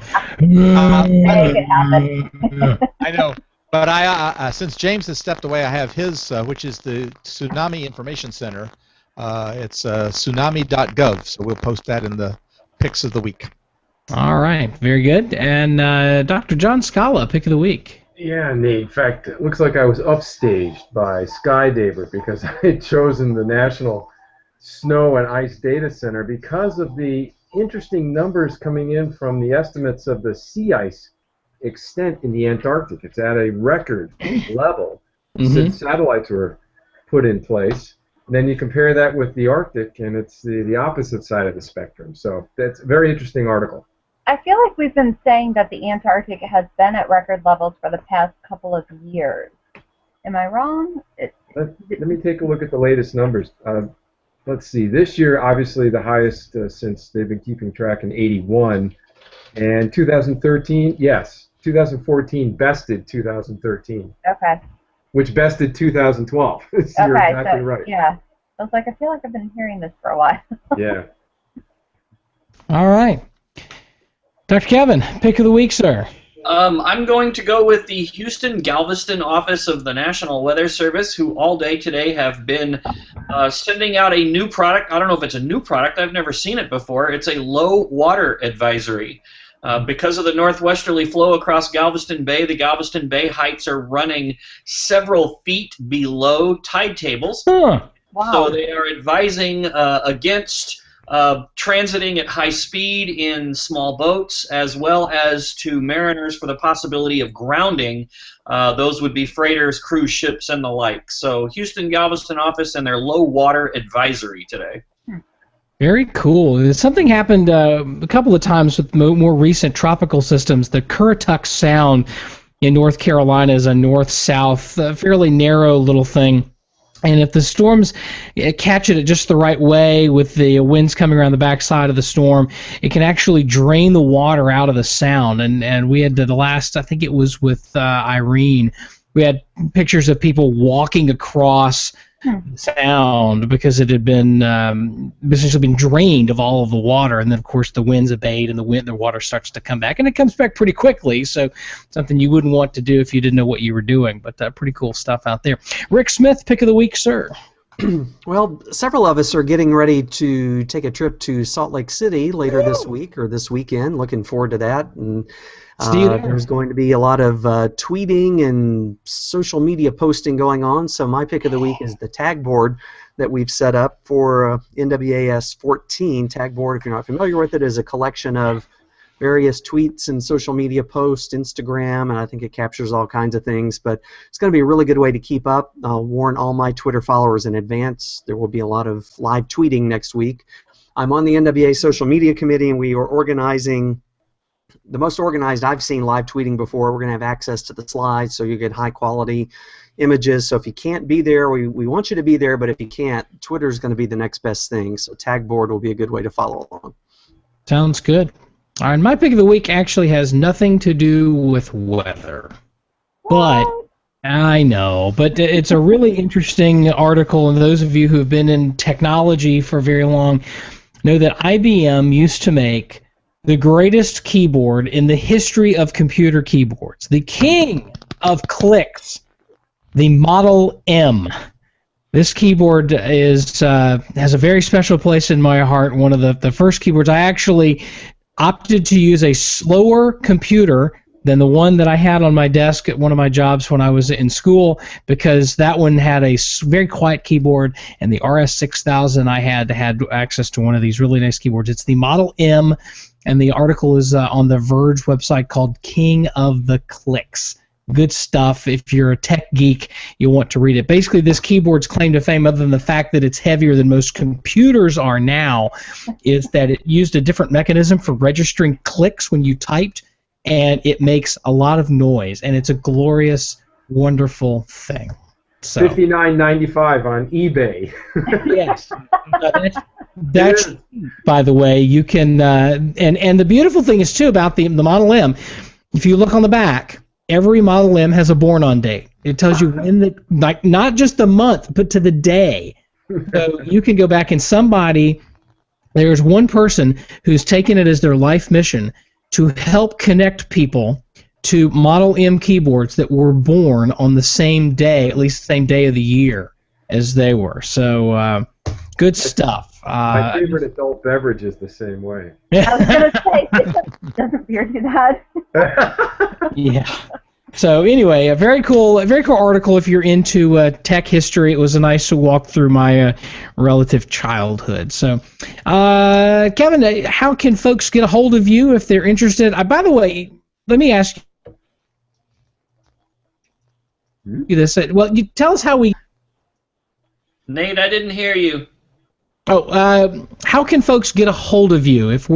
know, but since James has stepped away, I have his, which is the Tsunami Information Center. It's tsunami.gov, so we'll post that in the picks of the week. All right, very good. And Dr. John Scala, pick of the week. Yeah, Nate. In fact, it looks like I was upstaged by Skydiver because I had chosen the National Snow and Ice Data Center because of the interesting numbers coming in from the estimates of the sea ice extent in the Antarctic. It's at a record level since satellites were put in place. And then you compare that with the Arctic, and it's the opposite side of the spectrum. So that's a very interesting article. I feel like we've been saying that the Antarctic has been at record levels for the past couple of years. Am I wrong? Let me take a look at the latest numbers. Let's see. This year, obviously, the highest since they've been keeping track in 81. And 2013, yes. 2014 bested 2013. Okay. Which bested 2012. You're exactly right. Yeah. I was like, I feel like I've been hearing this for a while. Yeah. All right. Dr. Kevin, pick of the week, sir. I'm going to go with the Houston Galveston office of the National Weather Service, who all day today have been sending out a new product. I don't know if it's a new product. I've never seen it before. It's a low water advisory. Because of the northwesterly flow across Galveston Bay, the Galveston Bay heights are running several feet below tide tables. Huh. Wow. So they are advising against transiting at high speed in small boats, as well as to mariners for the possibility of grounding. Those would be freighters, cruise ships, and the like. So Houston Galveston office and their low water advisory today. Very cool. Something happened a couple of times with more recent tropical systems. The Currituck Sound in North Carolina is a north-south, fairly narrow little thing. And if the storms catch it just the right way with the winds coming around the backside of the storm, it can actually drain the water out of the sound. And we had the last, I think it was with Irene, we had pictures of people walking across sound because it had been essentially been drained of all of the water, and then of course the winds abate and the water starts to come back, and it comes back pretty quickly. So something you wouldn't want to do if you didn't know what you were doing. But pretty cool stuff out there. Rick Smith, pick of the week, sir. Well, several of us are getting ready to take a trip to Salt Lake City later this week or this weekend. Looking forward to that. And there's going to be a lot of tweeting and social media posting going on. So my pick of the week is the tag board that we've set up for NWAS 14. Tag board, if you're not familiar with it, is a collection of various tweets and social media posts, Instagram, and I think it captures all kinds of things. But it's going to be a really good way to keep up. I'll warn all my Twitter followers in advance. There will be a lot of live tweeting next week. I'm on the NWA social media committee, and we are organizing the most organized I've seen live tweeting before. We're going to have access to the slides, so you get high-quality images. So if you can't be there, we want you to be there, but if you can't, Twitter is going to be the next best thing. So tag board will be a good way to follow along. Sounds good. All right, my pick of the week actually has nothing to do with weather. But I know, but it's a really interesting article, and those of you who have been in technology for very long know that IBM used to make the greatest keyboard in the history of computer keyboards, the king of clicks, the Model M. This keyboard has a very special place in my heart. One of the first keyboards. I actually opted to use a slower computer than the one that I had on my desk at one of my jobs when I was in school, because that one had a very quiet keyboard, and the RS6000 I had access to one of these really nice keyboards. It's the Model M, and the article is on the Verge website called King of the Clicks. Good stuff. If you're a tech geek, you'll want to read it. Basically, this keyboard's claim to fame, other than the fact that it's heavier than most computers are now, is that it used a different mechanism for registering clicks when you typed, and it makes a lot of noise, and it's a glorious, wonderful thing. So $59.95 on eBay. Yes. That's by the way, you can, and the beautiful thing is, too, about the Model M, if you look on the back, every Model M has a born on date. It tells you when not just the month, but to the day. So you can go back, and there's one person who's taken it as their life mission to help connect people to Model M keyboards that were born on the same day, at least the same day of the year as they were. So good stuff. My favorite adult beverage is the same way. I was going to say, doesn't beer do that? Yeah. So anyway, a very cool article if you're into tech history. It was a nice walk through my relative childhood. So, Kevin, how can folks get a hold of you if they're interested? By the way, let me ask you this. Well, you tell us how we. Nate, I didn't hear you. Oh, how can folks get a hold of you if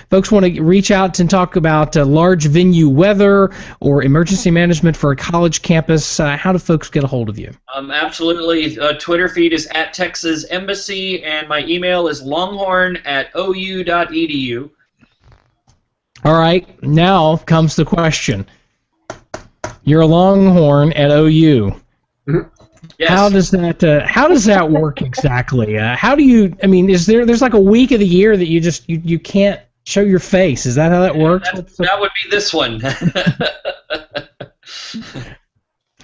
folks want to reach out and talk about large venue weather or emergency management for a college campus? How do folks get a hold of you? Absolutely. Twitter feed is @TexasEmbassy, and my email is longhorn@ou.edu. All right. Now comes the question. You're a Longhorn at OU. Yes. How does that work exactly? How do you? I mean, there's like a week of the year that you can't show your face? Is that how that works? That would be this one.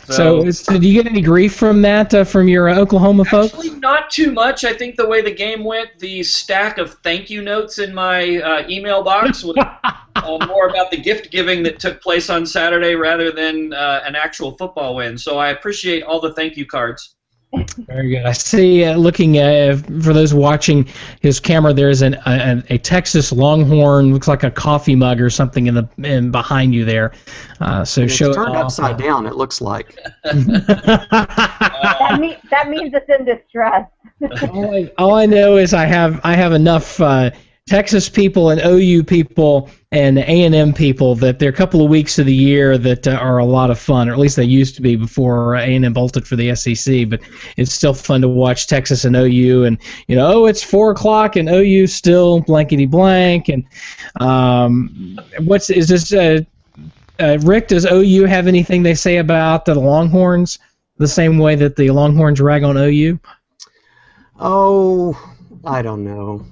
So did you get any grief from that from your Oklahoma folks? Actually, not too much. I think the way the game went, the stack of thank you notes in my email box was more about the gift giving that took place on Saturday rather than an actual football win. So I appreciate all the thank you cards. Very good. I see, looking for those watching his camera, there's a Texas Longhorn, looks like a coffee mug or something in behind you there. So it's show turned upside down, it looks like. That means it's in distress. all I know is I have enough Texas people and OU people and A&M people that there are a couple of weeks of the year that are a lot of fun, or at least they used to be before A&M bolted for the SEC. But it's still fun to watch Texas and OU, and it's 4 o'clock and OU still blankety blank. And Rick? Does OU have anything they say about the Longhorns? the same way that the Longhorns rag on OU? Oh, I don't know.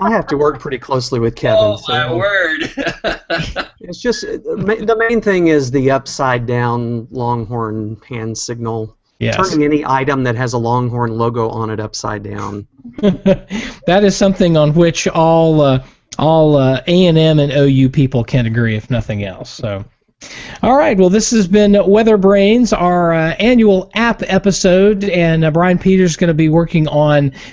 I have to work pretty closely with Kevin. Oh my word! It's just the main thing is the upside down Longhorn hand signal. Yes. Turning any item that has a Longhorn logo on it upside down. That is something on which all A&M and OU people can agree, if nothing else. So, all right. Well, this has been WeatherBrains, our annual app episode, and Brian Peters is going to be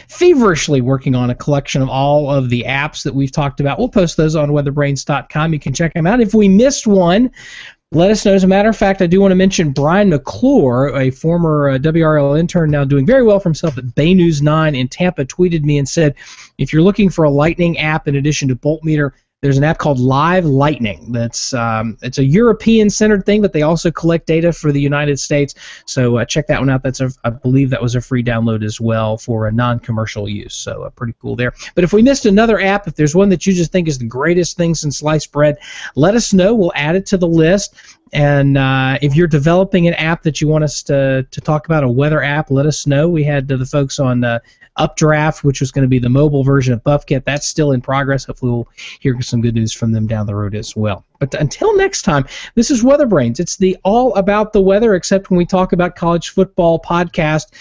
feverishly working on a collection of all of the apps that we've talked about. We'll post those on weatherbrains.com. You can check them out. If we missed one, let us know. As a matter of fact, I do want to mention Brian McClure, a former WRL intern, now doing very well for himself at Bay News 9 in Tampa, tweeted me and said, if you're looking for a lightning app in addition to Voltmeter, there's an app called Live Lightning. That's it's a European-centered thing, but they also collect data for the United States. So check that one out. I believe that was a free download as well for a non-commercial use. So pretty cool there. But if we missed another app, if there's one that you just think is the greatest thing since sliced bread, let us know. We'll add it to the list. And if you're developing an app that you want us to talk about, a weather app, let us know. We had the folks on Updraft, which was going to be the mobile version of BuffKit. That's still in progress. Hopefully we'll hear some good news from them down the road as well. But until next time, this is WeatherBrains. It's the all about the weather, except when we talk about college football podcast.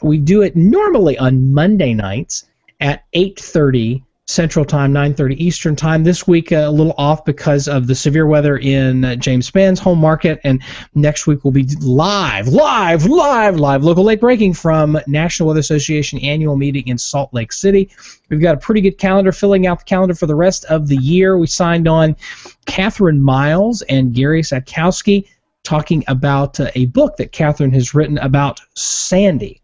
We do it normally on Monday nights at 8:30 Central Time, 9:30 Eastern Time. This week a little off because of the severe weather in James Spann's home market, and next week we'll be live local late breaking from National Weather Association annual meeting in Salt Lake City. We've got a pretty good calendar, filling out the calendar for the rest of the year. We signed on Catherine Miles and Gary Sadkowski talking about a book that Catherine has written about Sandy.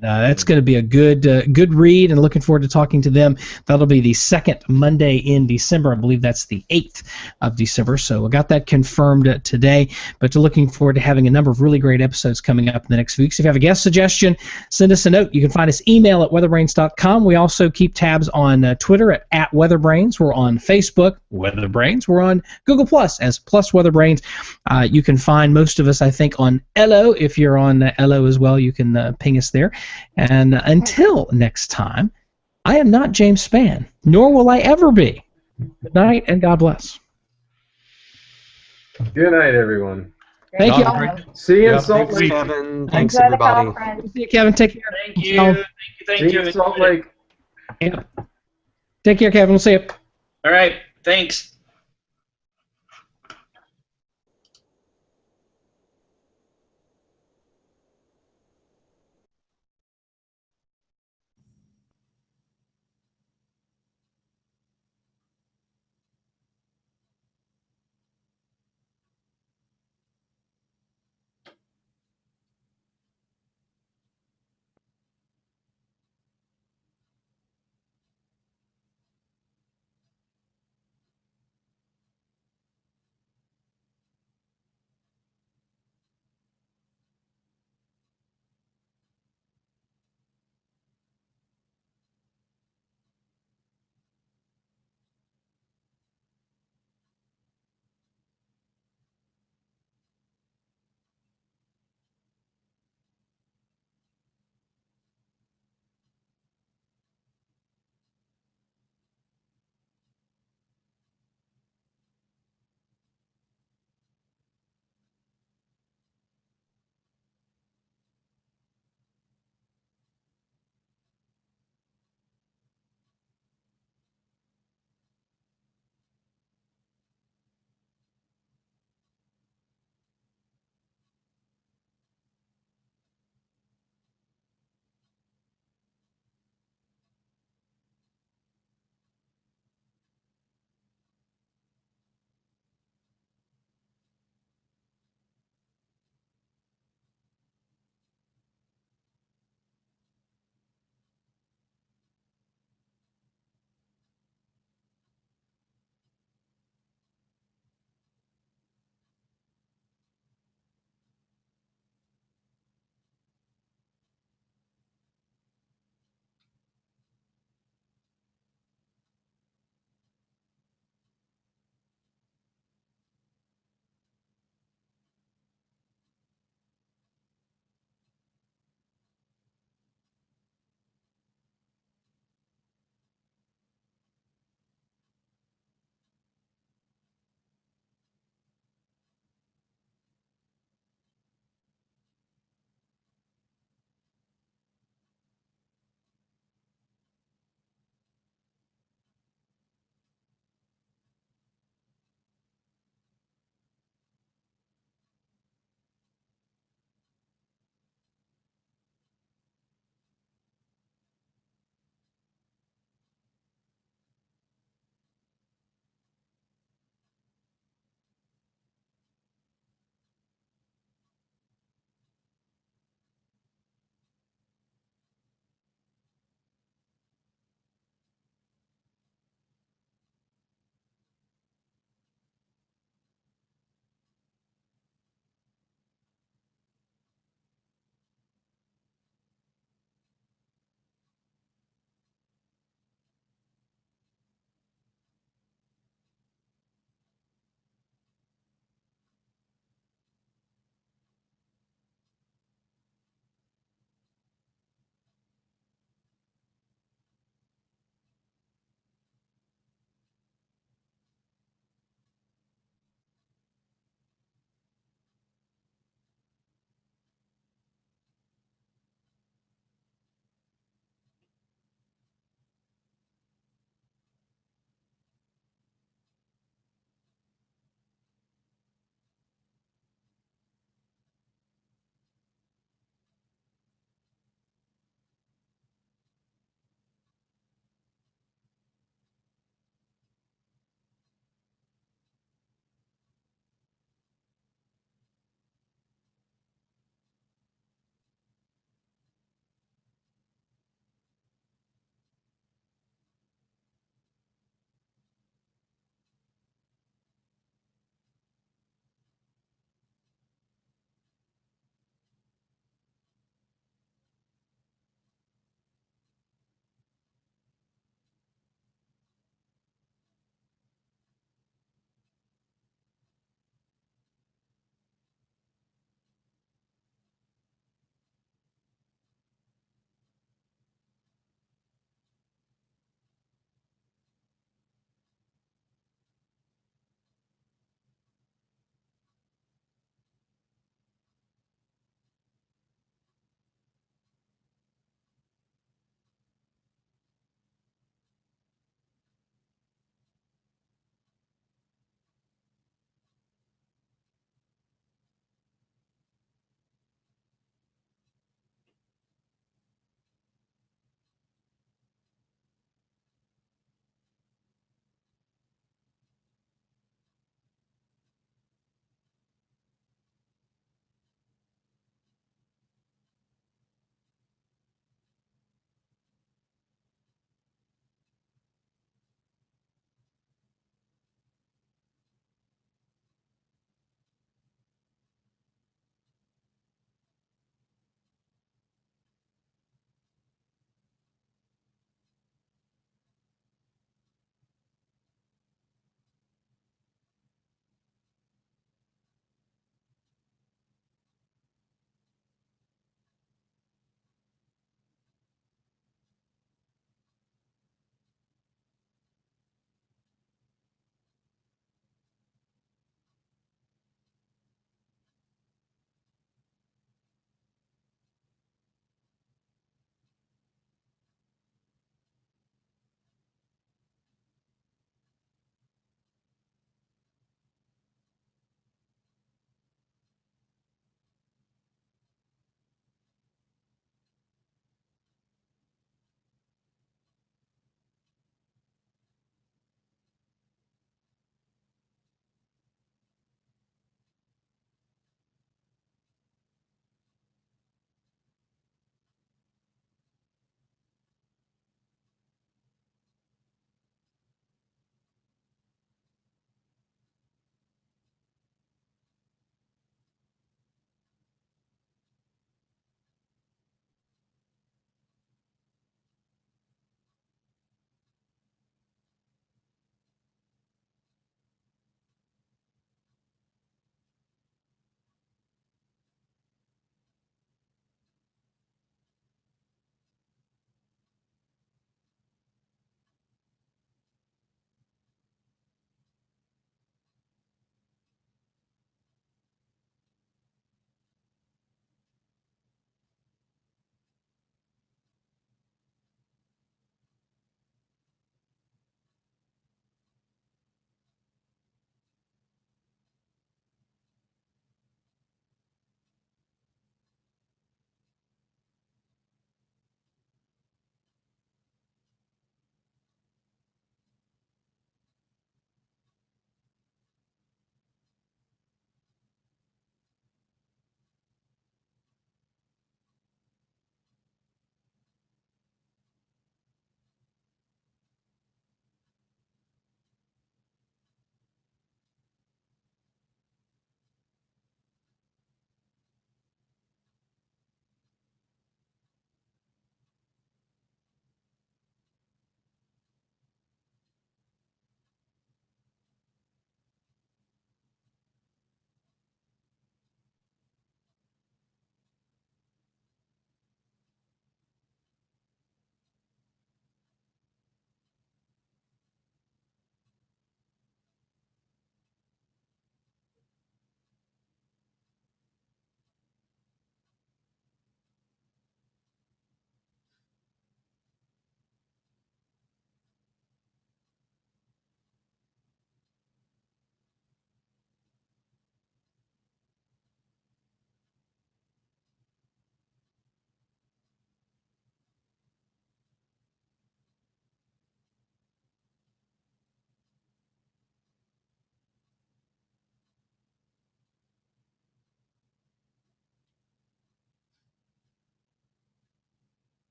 That's going to be a good read, and looking forward to talking to them. That'll be the second Monday in December. I believe that's the 8th of December, so I got that confirmed today. But looking forward to having a number of really great episodes coming up in the next weeks. If you have a guest suggestion, send us a note. You can find us email at weatherbrains.com. We also keep tabs on Twitter at WeatherBrains. We're on Facebook, WeatherBrains. We're on Google Plus as Plus WeatherBrains. You can find most of us, I think, on Ello. If you're on Ello as well, you can ping us there. And until next time, I am not James Spann, nor will I ever be. Good night, and God bless. Good night, everyone. Thank you all. See you in Salt Thanks, Lake. Kevin. Thanks, everybody. See you, Kevin. Take care. Thank you. Thank See you you. in Salt Lake. Yeah. Take care, Kevin. We'll see you. All right. Thanks.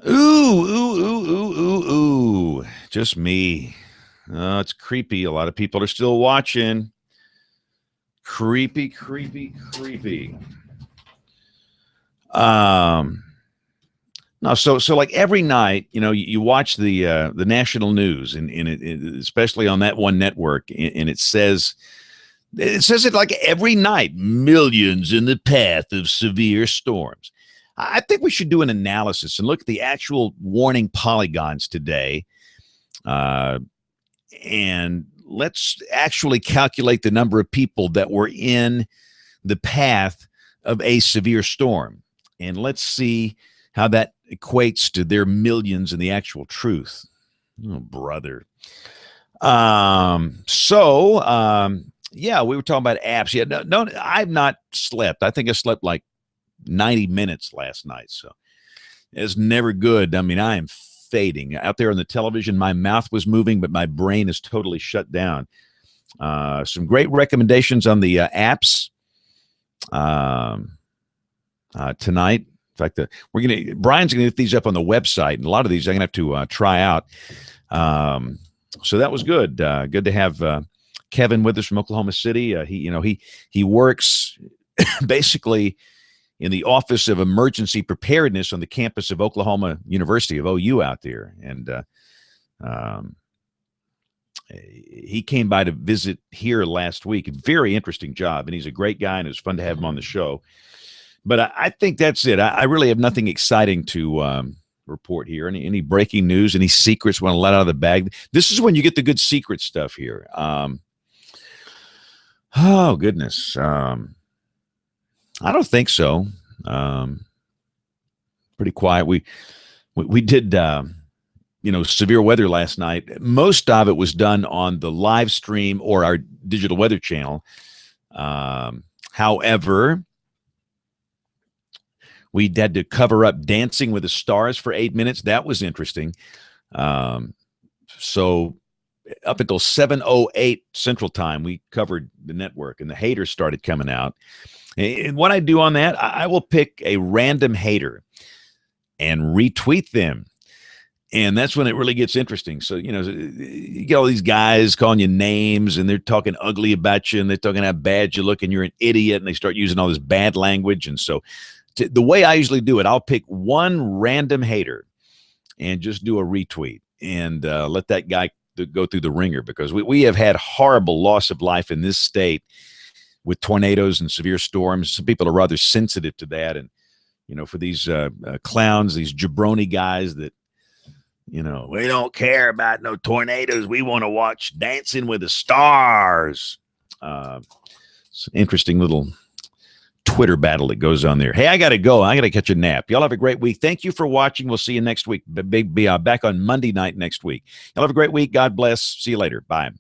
Ooh. Just me. Oh, it's creepy. A lot of people are still watching. Creepy. No, so like every night, you watch the national news, and especially on that one network, and it says it like every night, millions in the path of severe storms. I think we should do an analysis and look at the actual warning polygons today, and let's actually calculate the number of people that were in the path of a severe storm, and let's see how that equates to their millions in the actual truth. Oh, brother. Yeah, we were talking about apps. Yeah, no, I've not slept. I think I slept like 90 minutes last night, so it's never good. I mean, I am fading. Out there on the television, my mouth was moving, but my brain is totally shut down. Some great recommendations on the apps tonight. In fact, Brian's gonna get these up on the website, and a lot of these I'm gonna have to try out. So that was good. Good to have Kevin with us from Oklahoma City. He works basically in the Office of Emergency Preparedness on the campus of Oklahoma University, of OU out there, and he came by to visit here last week. Very interesting job, and he's a great guy, and it was fun to have him on the show. But I think that's it. I really have nothing exciting to report here. Any breaking news, any secrets want to let out of the bag? This is when you get the good secret stuff here. Oh, goodness. I don't think so. Pretty quiet. We did, severe weather last night. Most of it was done on the live stream or our digital weather channel. However, we had to cover up Dancing with the Stars for 8 minutes. That was interesting. So up until 7:08 Central Time, we covered the network, and the haters started coming out. And what I do on that, I will pick a random hater and retweet them. And that's when it really gets interesting. So, you get all these guys calling you names, and they're talking ugly about you, and they're talking how bad you look, and you're an idiot, and they start using all this bad language. And so the way I usually do it, I'll pick one random hater and just do a retweet and let that guy go through the ringer, because we have had horrible loss of life in this state with tornadoes and severe storms. Some people are rather sensitive to that. And, for these clowns, these jabroni guys that, we don't care about no tornadoes. We want to watch Dancing with the Stars. It's an interesting little Twitter battle that goes on there. Hey, I got to go. I got to catch a nap. Y'all have a great week. Thank you for watching. We'll see you next week. Be back on Monday night next week. Y'all have a great week. God bless. See you later. Bye.